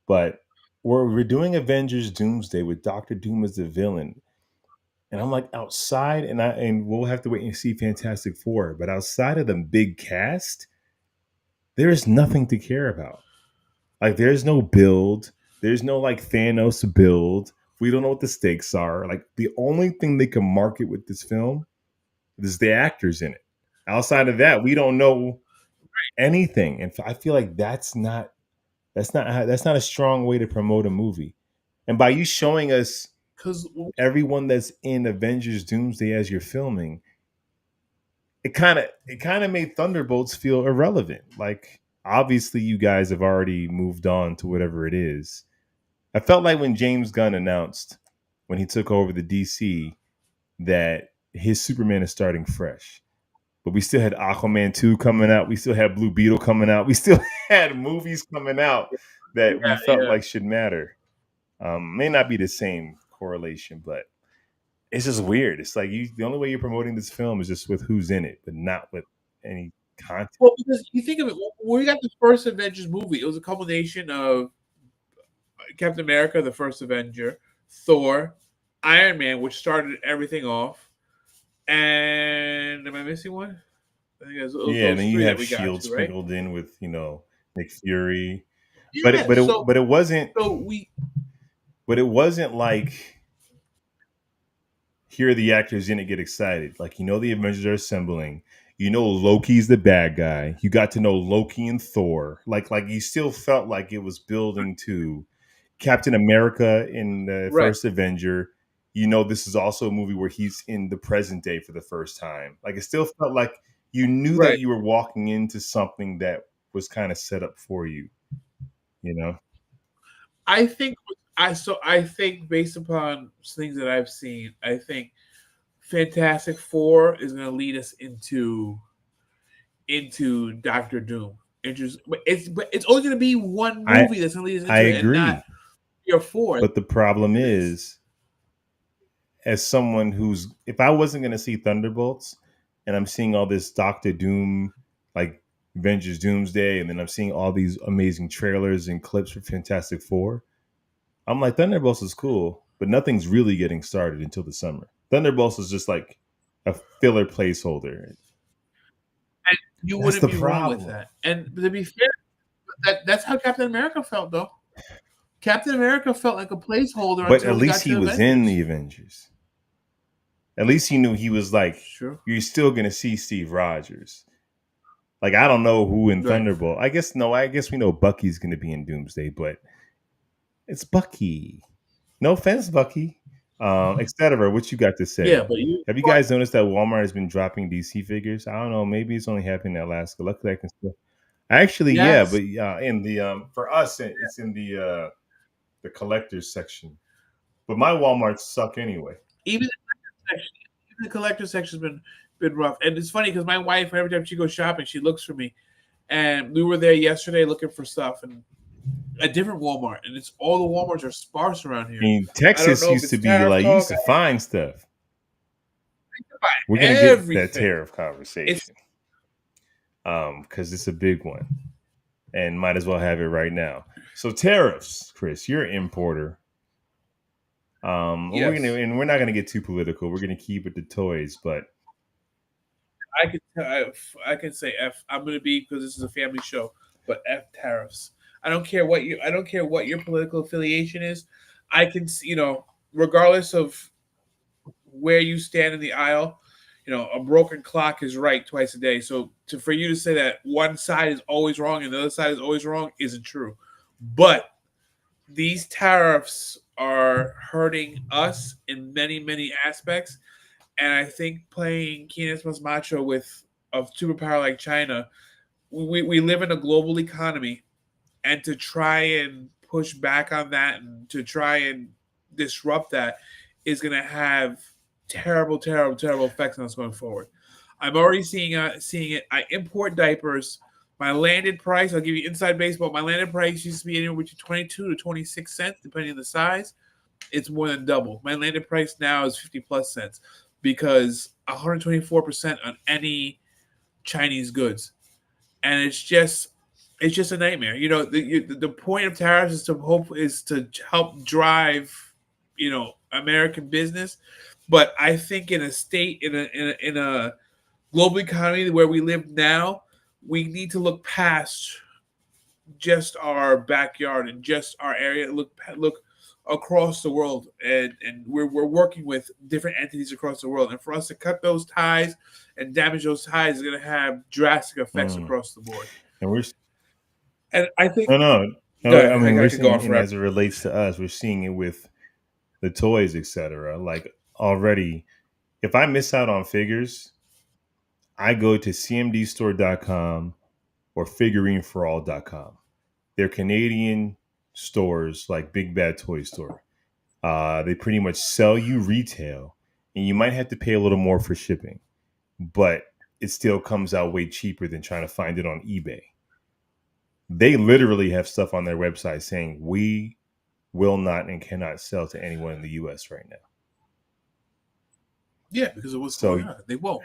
But we're doing Avengers Doomsday with Doctor Doom as the villain, and I'm like outside, and we'll have to wait and see Fantastic Four. But outside of the big cast, there is nothing to care about. Like there's no build. There's no like Thanos build. We don't know what the stakes are. Like the only thing they can market with this film is the actors in it. Outside of that, we don't know anything. And I feel like that's not a strong way to promote a movie. And by you showing us Because everyone that's in Avengers Doomsday as you're filming, it kind of made Thunderbolts feel irrelevant. Like obviously you guys have already moved on to whatever it is. I felt like when James Gunn announced when he took over the DC that his Superman is starting fresh. But we still had Aquaman 2 coming out. We still had Blue Beetle coming out. We still had movies coming out that we yeah, felt yeah. like should matter. May not be the same correlation, but it's just weird. It's like the only way you're promoting this film is just with who's in it, but not with any content. Well, because you think of it, when we got the first Avengers movie, it was a combination of Captain America, the first Avenger, Thor, Iron Man, which started everything off, and am I missing one? I think it was Yeah, and then those you three that have we got Shield to, right? sprinkled in with Nick Fury, but it Yeah. but it but it wasn't So we but it wasn't like here are the actors in it get excited. Like the Avengers are assembling. Loki's the bad guy. You got to know Loki and Thor. Like you still felt like it was building to Captain America in the right, first Avenger. This is also a movie where he's in the present day for the first time. Like it still felt like you knew that right. you were walking into something that was kind of set up for you. You know, I think I think based upon things that I've seen, I think Fantastic Four is going to lead us into Doctor Doom. But it's only going to be one I movie that's going to lead us I into it, and not agree, 3 or 4. but the problem It's is as someone who's if I wasn't going to see Thunderbolts and I'm seeing all this Doctor Doom like Avengers Doomsday and then I'm seeing all these amazing trailers and clips for Fantastic Four, I'm like Thunderbolts is cool, but nothing's really getting started until the summer. Thunderbolts is just like a filler placeholder. and you That's wouldn't the be wrong with problem. that. And to be fair, that's how Captain America felt, though. Captain America felt like a placeholder But at until we least got he to was in Avengers. the Avengers. At least he knew he was like, Sure. you're still gonna see Steve Rogers. Like I don't know who in Right. Thunderbolt. I guess no. I guess we know Bucky's gonna be in Doomsday, but it's Bucky. No offense, Bucky. Etc. What you got to Yeah, say? but you. Have you But guys noticed that Walmart has been dropping DC figures? I don't know. Maybe it's only happening in Alaska. Luckily, I can still. Actually, yeah, yes, but in the for us, it's in the collectors section. But my Walmarts suck anyway. even section, even the collector section's been rough. And it's funny because my wife, every time she goes shopping, she looks for me. And we were there yesterday looking for stuff and a different Walmart, and it's all the WalMarts are sparse around I here. mean, I don't Texas know if used to it's be tariff like you used talk. to I find stuff. think about We're gonna get that everything. tariff It's conversation because it's a big one, and might as well have it right now. So tariffs, Chris, you're an importer. yes. We're not gonna get too political. We're gonna keep it to toys, but I can say F. I'm going to be because this is a family show, but F tariffs. I don't care what your political affiliation is. I can regardless of where you stand in the aisle, a broken clock is right twice a day. So for you to say that one side is always wrong and the other side is always wrong isn't true. But these tariffs are hurting us in many, many aspects. And I think playing Keenan plus Macho with a superpower like China, we live in a global economy, and to try and push back on that and to try and disrupt that is going to have terrible, terrible, terrible effects on us going forward. I'm already seeing it. I import diapers. My landed price, I'll give you inside baseball. My landed price used to be anywhere between 22 to 26 cents, depending on the size. It's more than double. My landed price now is 50 plus cents because 124% on any Chinese goods, and it's just a nightmare. The point of tariffs is to help drive American business, but I think in a state in a global economy where we live now, we need to look past just our backyard and just our area. Look across the world, and we're working with different entities across the world. And for us to cut those ties and damage those ties is going to have drastic effects mm, across the board. and we're And I think, no, no, go no. I ahead, mean, I we're could go seeing, on and forever. as it relates to us, we're seeing it with the toys, etc. Like already, if I miss out on figures, I go to cmdstore.com or figurineforall.com. They're Canadian stores like Big Bad Toy Store. They pretty much sell you retail, and you might have to pay a little more for shipping, but it still comes out way cheaper than trying to find it on eBay. They literally have stuff on their website saying we will not and cannot sell to anyone in the US right now. Yeah, because of what's So going on, they won't,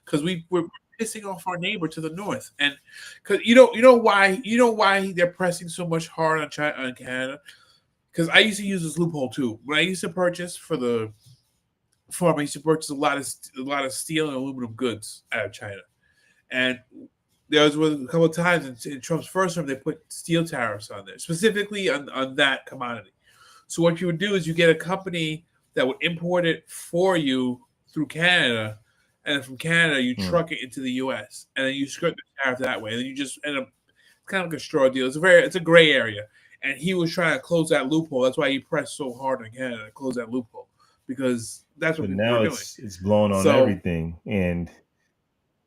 because we're pissing off our neighbor to the north, and because you know why they're pressing so much hard on China on Canada. Because I used to use this loophole too. When I used to purchase for the farm, I used to purchase a lot of steel and aluminum goods out of China. And there was a couple of times in Trump's first term they put steel tariffs on there, specifically on that commodity. So what you would do is you get a company that would import it for you through Canada, and then from Canada you mm, truck it into the U.S. and then you skirt the tariff that way. And then you just end up kind of like a straw deal. It's a gray area, and he was trying to close that loophole. That's why he pressed so hard on Canada to close that loophole because that's what but people were now doing. it's blown on So everything. And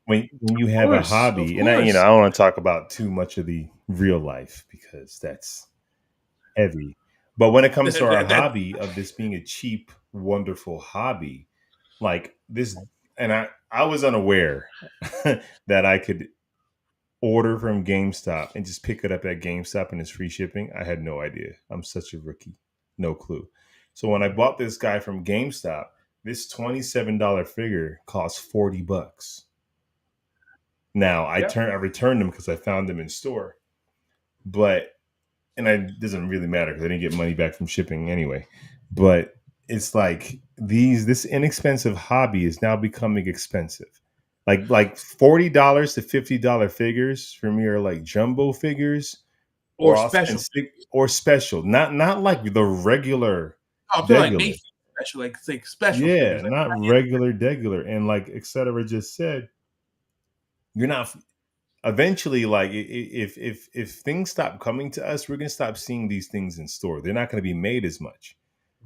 when you of have a course, of hobby, and I course, don't want to talk about too much of the real life because that's heavy. But when it comes to our that hobby of this being a cheap, wonderful hobby, like this, and I was unaware that I could order from GameStop and just pick it up at GameStop and it's free shipping. I had no idea. I'm such a rookie. No clue. So when I bought this guy from GameStop, this $27 figure cost $40. Now yep. I returned them because I found them in store. But and it doesn't really matter because I didn't get money back from shipping anyway. But it's like this inexpensive hobby is now becoming expensive. Like $40 to $50 figures for me are like jumbo figures, Or or I'll spend special. six or special, not like the regular No, I'm talking like regular. Nathan. special, like special Yeah, figures. Like, not regular, degular, and like etc. just said, you're not. Eventually, like if things stop coming to us, we're gonna stop seeing these things in store. They're not gonna be made as much,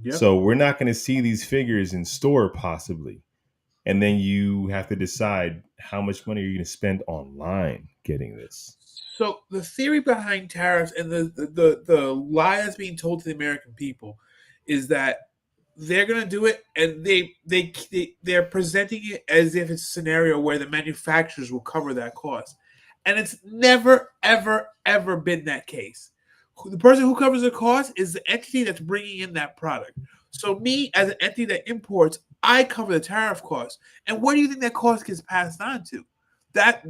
yep. so we're not gonna see these figures in store possibly. And then you have to decide how much money are you gonna spend online getting this. So the theory behind tariffs and the lie that's being told to the American people is that they're going to do it, and they're presenting it as if it's a scenario where the manufacturers will cover that cost, and it's never ever been that case. The person who covers the cost is the entity that's bringing in that product. So me, as an entity that imports, I cover the tariff cost. And where do you think that cost gets passed on to? That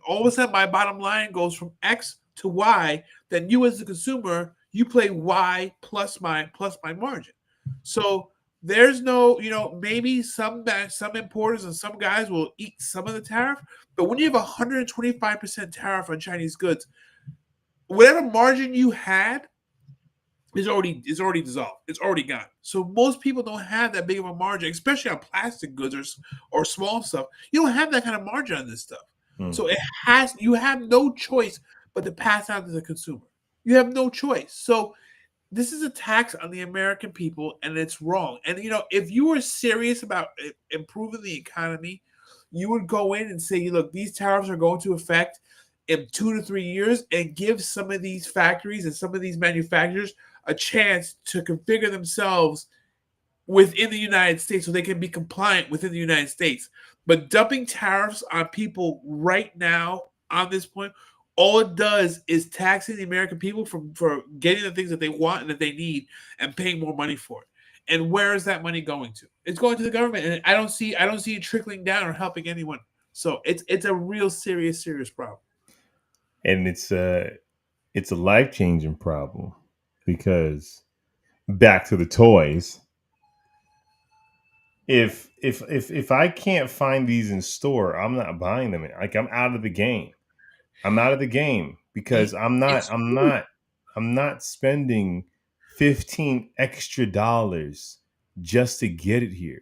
all of a sudden my bottom line goes from X to Y. Then you, as the consumer, you play Y plus my margin. So there's no, maybe some importers and some guys will eat some of the tariff, but when you have 125% tariff on Chinese goods, whatever margin you had is already dissolved. It's already gone. So most people don't have that big of a margin, especially on plastic goods or small stuff. You don't have that kind of margin on this stuff. Hmm. So you have no choice but to pass on to the consumer. You have no choice. So this is a tax on the American people, and it's wrong. And if you were serious about improving the economy, you would go in and say, look, these tariffs are going to affect in 2 to 3 years, and give some of these factories and some of these manufacturers a chance to configure themselves within the United States so they can be compliant within the United States. But dumping tariffs on people right now on this point, all it does is taxing the American people for getting the things that they want and that they need and paying more money for it. And where is that money going to? It's going to the government, and I don't see it trickling down or helping anyone. So it's a real serious problem. And it's a life changing problem because back to the toys. If I can't find these in store, I'm not buying them. Like I'm out of the game. I'm out of the game because I'm not It's I'm true. not I'm not spending 15 extra dollars just to get it here.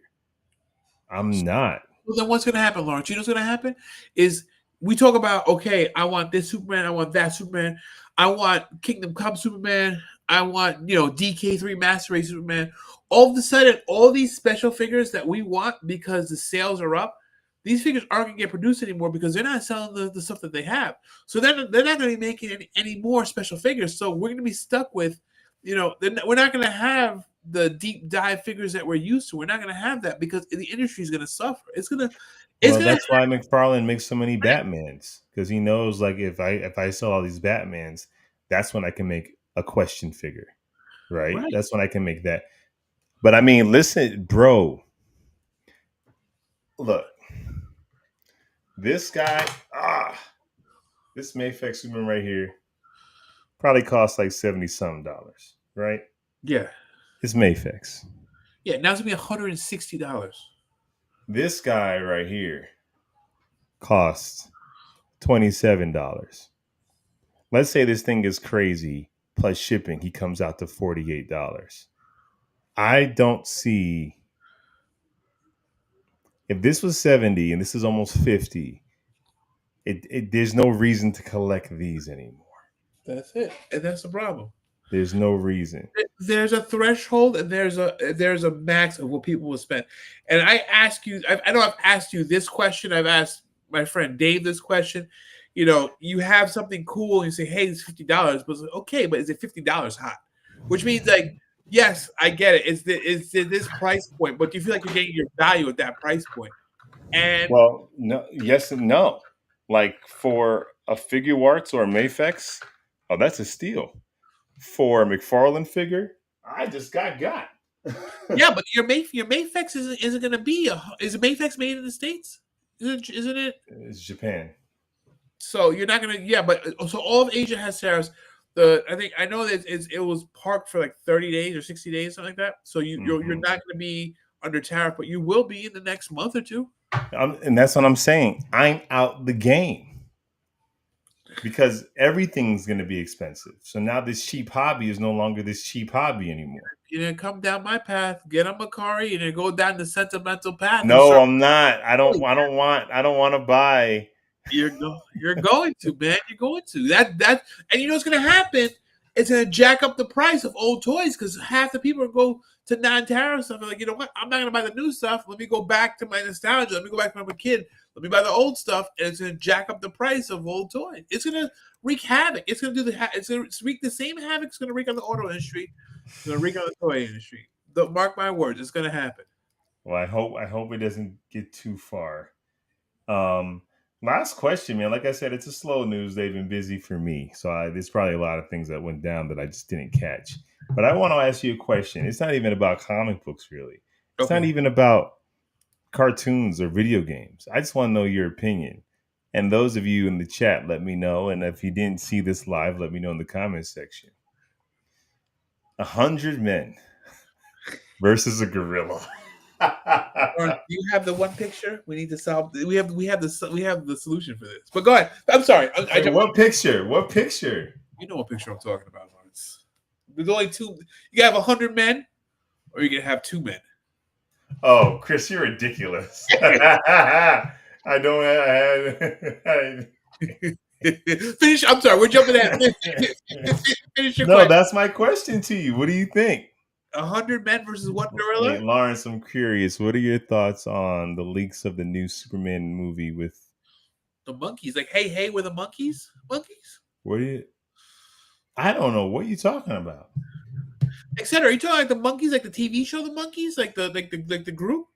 I'm not. Well, then what's going to happen, Lawrence? You know what's going to happen is we talk about, okay, I want this Superman, I want that Superman, I want Kingdom Come Superman, I want DK3 Master Race Superman. All of a sudden, all these special figures that we want because the sales are up, these figures aren't going to get produced anymore because they're not selling the stuff that they have. So they're not going to be making any more special figures. So we're going to be stuck with, we're not going to have the deep dive figures that we're used to. We're not going to have that because the industry is going to suffer. It's Well, going to that's why McFarlane makes so many Batmans because he knows like if I sell all these Batmans, that's when I can make a question figure, right? right. That's when I can make that. But I mean, listen, bro, look, this guy, this Mayfix Superman right here probably costs like 70 something dollars, right? Yeah, It's Mayfix. yeah. Now it's going to be $160. This guy right here costs $27. Let's say this thing is crazy plus shipping, he comes out to $48. I don't see if this was 70 and this is almost 50, there's no reason to collect these anymore. That's it, and that's the problem. There's no reason. There's a threshold, and there's a max of what people will spend. And I ask you, I know I've asked you this question. I've asked my friend Dave this question. You have something cool, and you say, "Hey, it's $50," but it's like, okay, but is it $50 hot? Which means like, yes, I get it. It's this price point, but do you feel like you're getting your value at that price point? And Well, no, yes and no. Like for a figure arts or a Mayfix, oh, that's a steal. For a McFarlane figure, I just got. yeah, but your Mayfex isn't going to be is Mayfex made in the States? Isn't it? It's Japan. So you're not gonna, yeah, but so all of Asia has tariffs. I know that it was parked for like 30 days or 60 days, something like that. So you're Hmm. not gonna be under tariff, but you will be in the next month or two. And that's what I'm saying. I'm out the game. because everything's going to be expensive. So now this cheap hobby is no longer this cheap hobby anymore. You didn't come down my path. Get on Macari. You didn't go down the sentimental path and No, start. I'm not. I don't. Holy, I don't want. I don't want to buy. you're going to, man. You're going to that, and you know what's gonna happen? It's gonna jack up the price of old toys because half the people go to non-tariff stuff. And like, you know what? I'm not gonna buy the new stuff. Let me go back to my nostalgia. Let me go back to when I'm a kid. Let me buy the old stuff, and it's gonna jack up the price of old toys. It's gonna wreak havoc. It's gonna do it's gonna wreak the same havoc. It's gonna wreak on the auto industry. It's gonna wreak on the toy industry. Mark my words. It's gonna happen. Well, I hope. I hope it doesn't get too far. Um, Last question, man. Like I said, it's a slow news. They've been busy for me, so there's probably a lot of things that went down that I just didn't catch. But I want to ask you a question. It's not even about comic books, really. It's not Okay. even about cartoons or video games. I just want to know your opinion. And those of you in the chat, let me know. And if you didn't see this live, let me know in the comments section. 100 men versus a gorilla. Lauren, do you have the one picture? We need to solve. We have the solution for this. But go ahead. I'm sorry. Wait, what picture? What picture? You know what picture I'm talking about, Lawrence. There's only two. You can have 100 men, or you can have 2 men. Oh, Chris, you're ridiculous. I don't have. Finish. I'm sorry. We're jumping at. Finish your No, question. that's my question to you. What do you think? 100 men versus one Wait, gorilla. Lawrence, I'm curious. What are your thoughts on the leaks of the new Superman movie with The monkeys. Like, hey, hey, we're the monkeys. Monkeys. what are you I don't know what you talking about. Etc. Are you talking like the monkeys, like the TV show, the monkeys, like the group?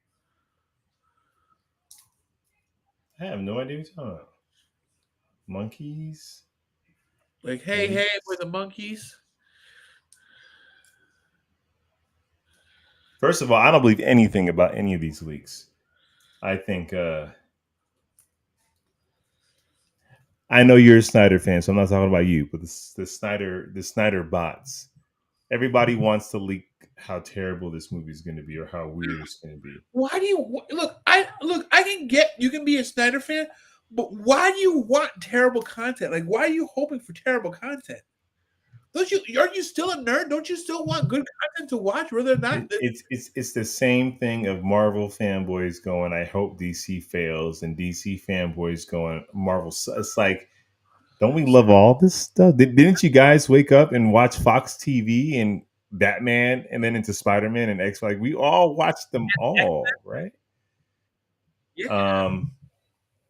I have no idea what you're talking about. Monkeys? Like, hey, hey, we're Leaks? the monkeys. First of all, I don't believe anything about any of these leaks. I think I know you're a Snyder fan, so I'm not talking about you, but the Snyder bots. Everybody wants to leak how terrible this movie is going to be or how weird it's going to be. Why do you look? I can get you can be a Snyder fan, but why do you want terrible content? Like, why are you hoping for terrible content? Don't you? Aren't you still a nerd? Don't you still want good content to watch, whether or not? It's the same thing of Marvel fanboys going, I hope DC fails, and DC fanboys going, Marvel. It's like, don't we love all this stuff? Didn't you guys wake up and watch Fox TV and Batman, and then into Spider Man and X? Like we all watched them all, right? Yeah, Um,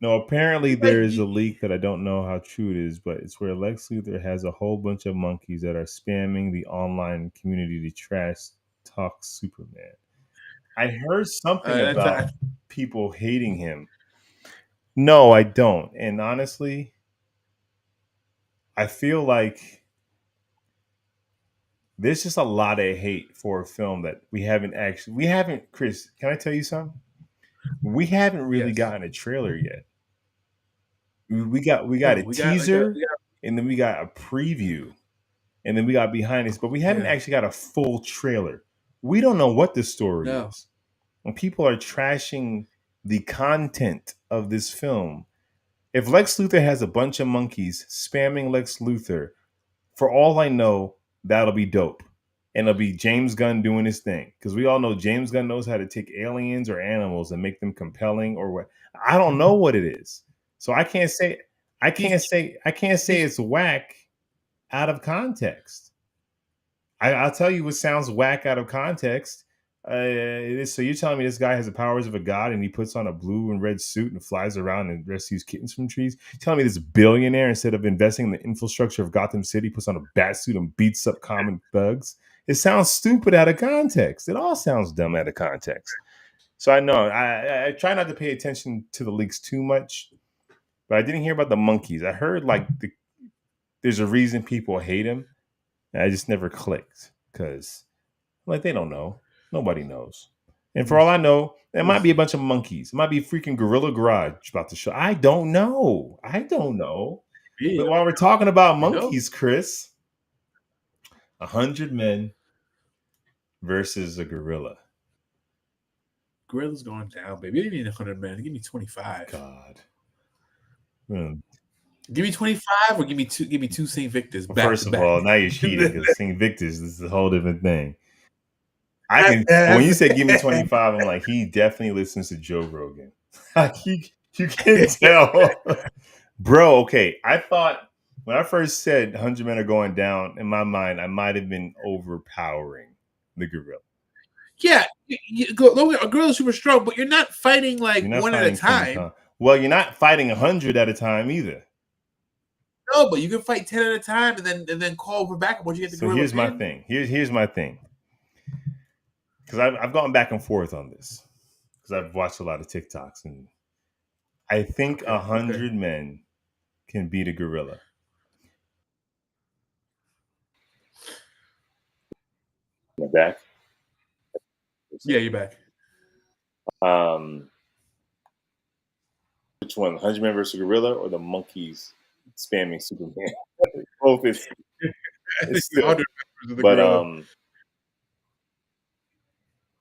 no, apparently like there is a leak that I don't know how true it is, but it's where Lex Luthor has a whole bunch of monkeys that are spamming the online community to trash talk Superman. I heard something that's about people hating him. No, I don't. And honestly, I feel like there's just a lot of hate for a film that we haven't, Chris, can I tell you something? We haven't really yes. gotten a trailer yet. We got No, a we got like a teaser, we got and then we got a preview, and then we got behind this, but we haven't yeah. actually got a full trailer. We don't know what the story No, is. When people are trashing the content of this film, if Lex Luthor has a bunch of monkeys spamming Lex Luthor, for all I know, that'll be dope. And it'll be James Gunn doing his thing. Because we all know James Gunn knows how to take aliens or animals and make them compelling or what. I don't know what it is. So he's I can't say he's it's whack out of context. I'll tell you what sounds whack out of context. So you're telling me this guy has the powers of a god and he puts on a blue and red suit and flies around and rescues kittens from trees? You're telling me this billionaire, instead of investing in the infrastructure of Gotham City, puts on a bat suit and beats up common thugs? It sounds stupid out of context. It all sounds dumb out of context. So I know I try not to pay attention to the leaks too much, but I didn't hear about the monkeys. I heard there's a reason people hate him. And I just never clicked because like they don't know. Nobody knows. And for all I know, it might be a bunch of monkeys. It might be freaking Gorilla Garage about to show. I don't know. I don't know. yeah, But while we're talking about you know, monkeys, Chris, 100 men versus a gorilla. Gorilla's going down, baby. You didn't need 100 men. Give me 25. God. Hmm. Give me 25 or give me two. Give me two St. Victors Well, back first to of back. all, now you're cheating because St. Victor's this is a whole different thing. I can when you say give me 25, I'm like, he definitely listens to Joe Rogan. Like you can tell. Bro, okay. I thought when I first said 100 men are going down, in my mind, I might have been overpowering the gorilla. Yeah, a girl is super strong, but you're not fighting like You're not one at a fighting 10 time. times. Well, you're not fighting 100 at a time either. No, but you can fight 10 at a time and then call for backup once you get the So gorilla here's my pinned. thing. Here's my thing. Because I've gone back and forth on this. Because I've watched a lot of TikToks. And I think Okay, okay. 100 men can beat a gorilla. My back. Yeah, you're back. Um, which one? 100 men versus gorilla or the monkeys spamming Superman? Both is I think it's still. 100 members of the But gorilla.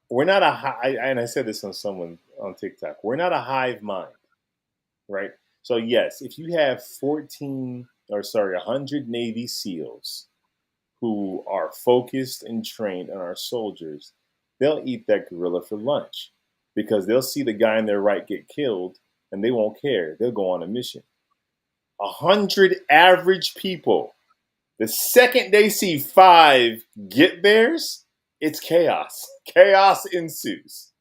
we're not a high, and I said this on someone on TikTok. We're not a hive mind, right? So yes, if you have 100 Navy SEALs who are focused and trained and are soldiers, they'll eat that gorilla for lunch because they'll see the guy in their right get killed and they won't care. They'll go on a mission. 100 average people, the second they see 5 get theirs, it's chaos. Chaos ensues.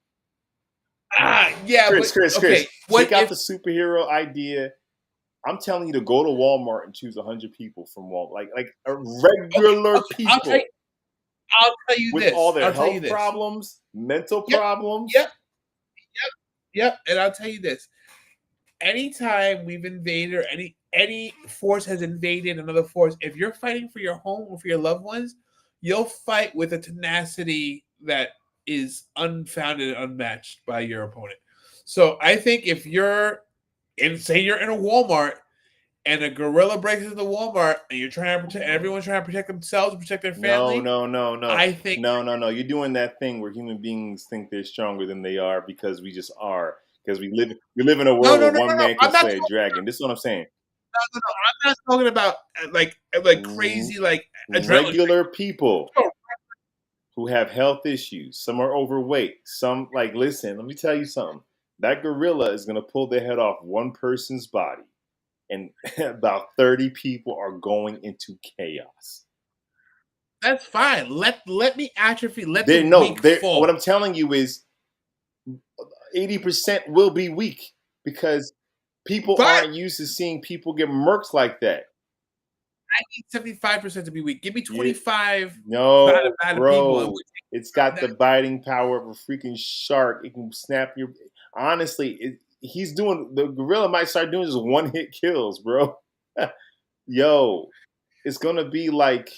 Yeah, but Chris, okay. take What out if? the superhero idea. I'm telling you to go to Walmart and choose 100 people from Walmart, like a Okay, regular okay. people I'll tell you with all this. their I'll tell you health this. problems, mental Yep, problems. yep, yep. And I'll tell you this. Anytime we've invaded or any force has invaded another force, if you're fighting for your home or for your loved ones, you'll fight with a tenacity that is unfounded and unmatched by your opponent. So I think if you're say you're in a Walmart and a gorilla breaks into the Walmart and you're trying to protect everyone's trying to protect themselves, protect their No, family, no, no, no, I think no, no, no. You're doing that thing where human beings think they're stronger than they are because we just are. Because we live in a no, world no, where no, no, one no. man can slay a dragon. This is what I'm saying. I'm not talking about like crazy like adrenaline. Regular people who have health issues. Some are overweight. Some like listen. Let me tell you something. That gorilla is gonna pull the head off one person's body, and about 30 people are going into chaos. That's fine. Let me atrophy. Let the They no, weak they what fall. I'm telling you is 80% will be weak because people Fine. aren't used to seeing people get murked like that. I need 75% to be weak. Give me You, 25 no, bad people. bro. It's got the biting power of a freaking shark. It can snap your. Honestly, he's doing. The gorilla might start doing just one hit kills, bro. Yo, it's gonna be like,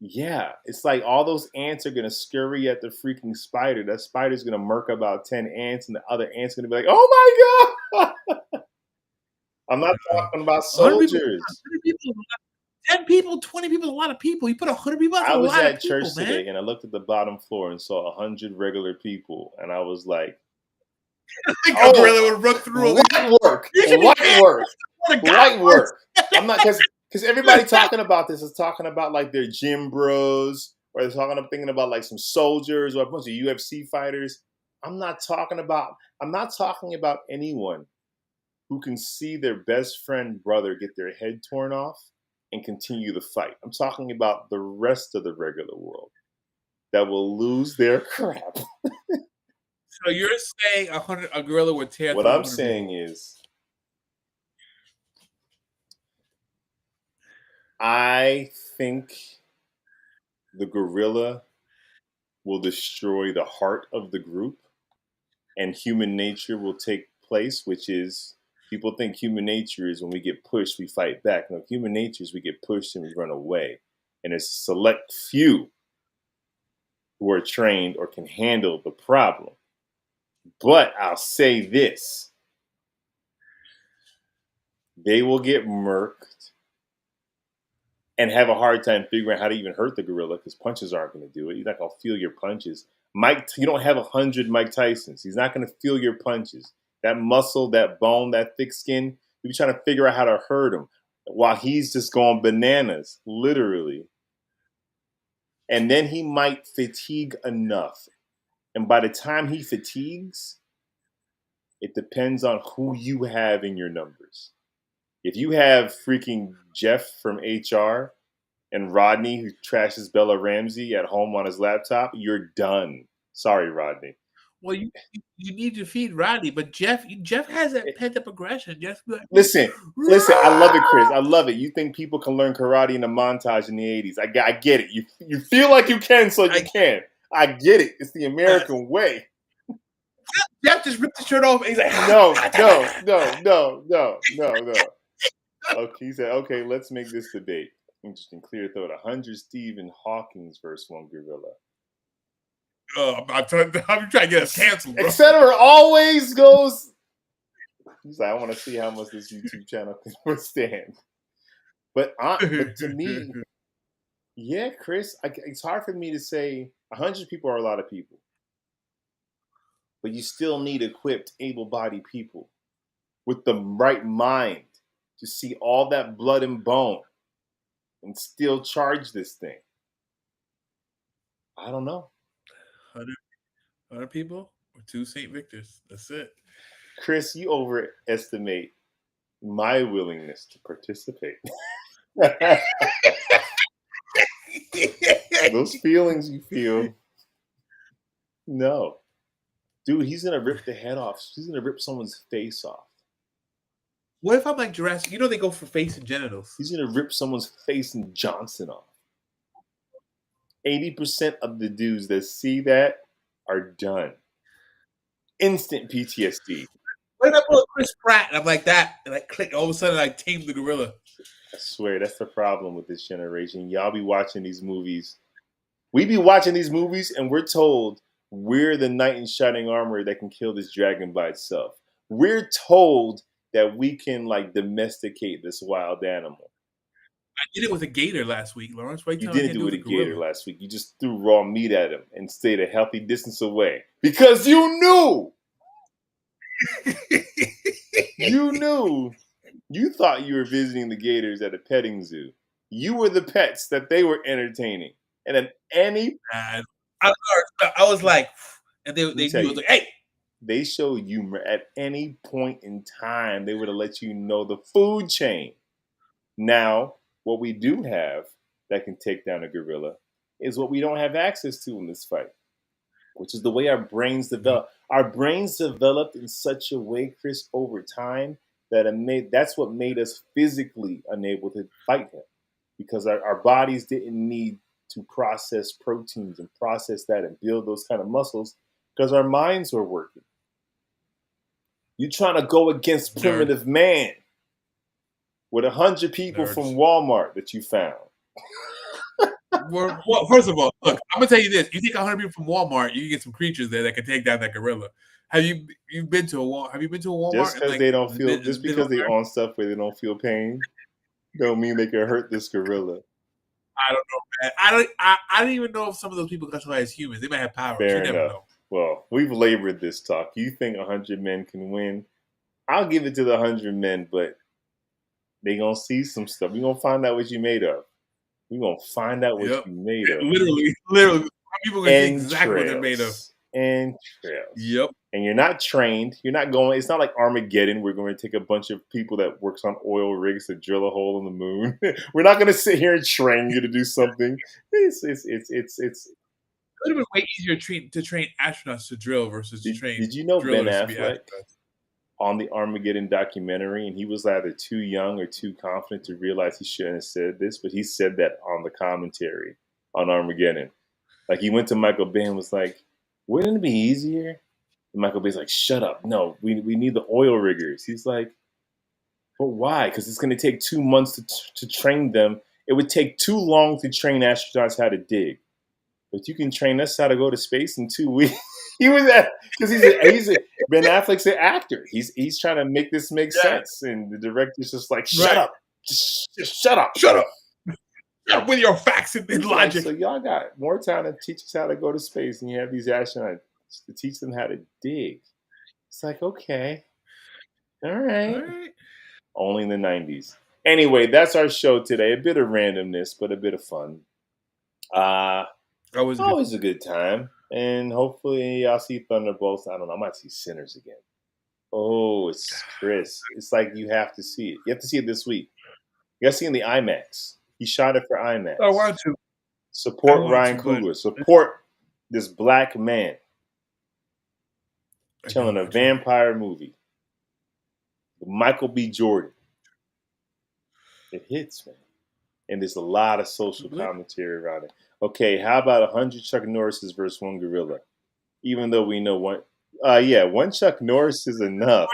yeah, it's like all those ants are gonna scurry at the freaking spider. That spider's gonna murk about 10 ants, and the other ants gonna be like, "Oh my god!" I'm not talking about 100 people, soldiers. 100 people, 10 people, 20 people is a lot of people. You put 100 people, that's I a was lot of at people, church man. today and I looked at the bottom floor and saw 100 regular people, and I was like, Like a gorilla "Oh, would run through all these. light work, You should be light mad. work, What a guy light works. work." I'm not because everybody talking about this is talking about like their gym bros, or they're thinking about like some soldiers or a bunch of UFC fighters. I'm not talking about anyone who can see their best friend brother get their head torn off and continue the fight. I'm talking about the rest of the regular world that will lose their crap. So you're saying a gorilla would tear What through I'm 100 saying people? is, I think the gorilla will destroy the heart of the group, and human nature will take place, which is people think human nature is when we get pushed, we fight back. No, human nature is we get pushed and we run away. And it's a select few who are trained or can handle the problem. But I'll say this, they will get murked and have a hard time figuring out how to even hurt the gorilla because punches aren't going to do it. You're not going to feel your punches. You don't have 100 Mike Tysons. He's not going to feel your punches. That muscle, that bone, that thick skin, We be trying to figure out how to hurt him while he's just going bananas, literally. And then he might fatigue enough. And by the time he fatigues, it depends on who you have in your numbers. If you have freaking Jeff from HR and Rodney who trashes Bella Ramsey at home on his laptop, you're done. Sorry, Rodney. Well, you need to feed Rodney, but Jeff has that pent up aggression. Like, listen, I love it, Chris. I love it. You think people can learn karate in a montage in the 80s. I get it. You feel like you can, so you can. I get it. It's the American way. Jeff just ripped the shirt off and he's like, no. Okay, he said, okay, let's make this debate. Interesting, clear thought. 100 Stephen Hawking's versus one gorilla. I'm trying to get us canceled, bro. Etc. always goes. He's like, I want to see how much this YouTube channel can withstand. But to me, yeah, Chris, it's hard for me to say 100 people are a lot of people. But you still need equipped, able-bodied people with the right mind to see all that blood and bone and still charge this thing. I don't know. 100 people or 2 St. Victors. That's it. Chris, you overestimate my willingness to participate. Those feelings you feel. No. Dude, he's going to rip the head off. He's going to rip someone's face off. What if I'm like Jurassic? You know they go for face and genitals. He's going to rip someone's face and Johnson off. 80% of the dudes that see that are done. Instant PTSD. What if I put Chris Pratt and I'm like that, and I click, all of a sudden I tame the gorilla? I swear, that's the problem with this generation. Y'all be watching these movies. We be watching these movies and we're told we're the knight in shining armor that can kill this dragon by itself. We're told that we can like domesticate this wild animal. I did it with a gator last week, Lawrence. You didn't do it with a gator last week. You just threw raw meat at him and stayed a healthy distance away because you knew. You knew. You thought you were visiting the gators at a petting zoo. You were the pets that they were entertaining. And at any... I was like... And they knew. I was like, hey! They show humor at any point in time. They would have let you know the food chain. Now, what we do have that can take down a gorilla is what we don't have access to in this fight, which is the way our brains develop. Our brains developed in such a way, Chris, over time, that that's what made us physically unable to fight him, because our bodies didn't need to process proteins and process that and build those kind of muscles because our minds were working. You're trying to go against primitive man with 100 people from Walmart that you found. Well, first of all, look, I'm gonna tell you this: you take 100 people from Walmart, you can get some creatures there that can take down that gorilla. Have you been to a Walmart? Have you been to a Walmart? Just because they don't feel, just because they own stuff where they don't feel pain, don't mean they can hurt this gorilla. I don't know, man. I don't even know if some of those people classify as humans. They might have powers. Fair you never enough. know. Well, we've labored this talk. You think 100 men can win? I'll give it to the 100 men, but they gonna see some stuff. We gonna find out what you made of. We gonna find out what you made of. Literally, people gonna see exactly what they're made of. Entrails. Yep. And you're not trained. You're not going. It's not like Armageddon. We're going to take a bunch of people that works on oil rigs to drill a hole in the moon. We're not going to sit here and train you to do something. It's. It would have been way easier to train astronauts to drill versus to train. Did you know Ben Affleck on the Armageddon documentary, and he was either too young or too confident to realize he shouldn't have said this, but he said that on the commentary on Armageddon. Like he went to Michael Bay and was like, "Wouldn't it be easier?" And Michael Bay's like, "Shut up! No, we need the oil riggers." He's like, "But why? Because it's going to take 2 months to train them. It would take too long to train astronauts how to dig. But you can train us how to go to space in 2 weeks." He was because Ben Affleck's an actor. He's trying to make this make sense, and the director's just like, "Shut up! Just shut up! Shut up! Shut up with your facts and logic." So y'all got more time to teach us how to go to space, and you have these astronauts to teach them how to dig. It's like, okay, all right. Only in the 90s. Anyway, that's our show today. A bit of randomness, but a bit of fun. Always good. Always a good time. And hopefully I'll see Thunderbolts. I don't know. I might see Sinners again. Oh, it's Chris. It's like you have to see it. You have to see it this week. You got to see it in the IMAX. He shot it for IMAX. I want to. Support Ryan Coogler. Support this black man telling a vampire movie. Michael B. Jordan. It hits, man. And there's a lot of social commentary around it. Okay, how about 100 Chuck Norrises versus one gorilla? Even though we know one, one Chuck Norris is enough.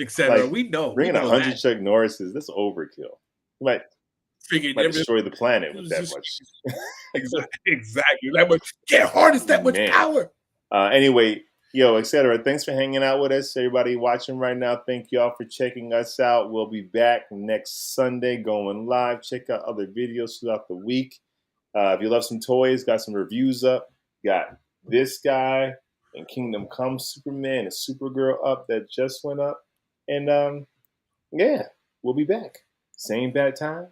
Etc. Like, we know. Bringing 100 that. Chuck Norrises, that's overkill. You might destroy the planet with that much. Exactly. That much. Can't harness that much power. Anyway, etc. Thanks for hanging out with us. Everybody watching right now, thank y'all for checking us out. We'll be back next Sunday going live. Check out other videos throughout the week. If you love some toys, got some reviews up. Got this guy and Kingdom Come Superman and Supergirl up that just went up. And we'll be back. Same bad time,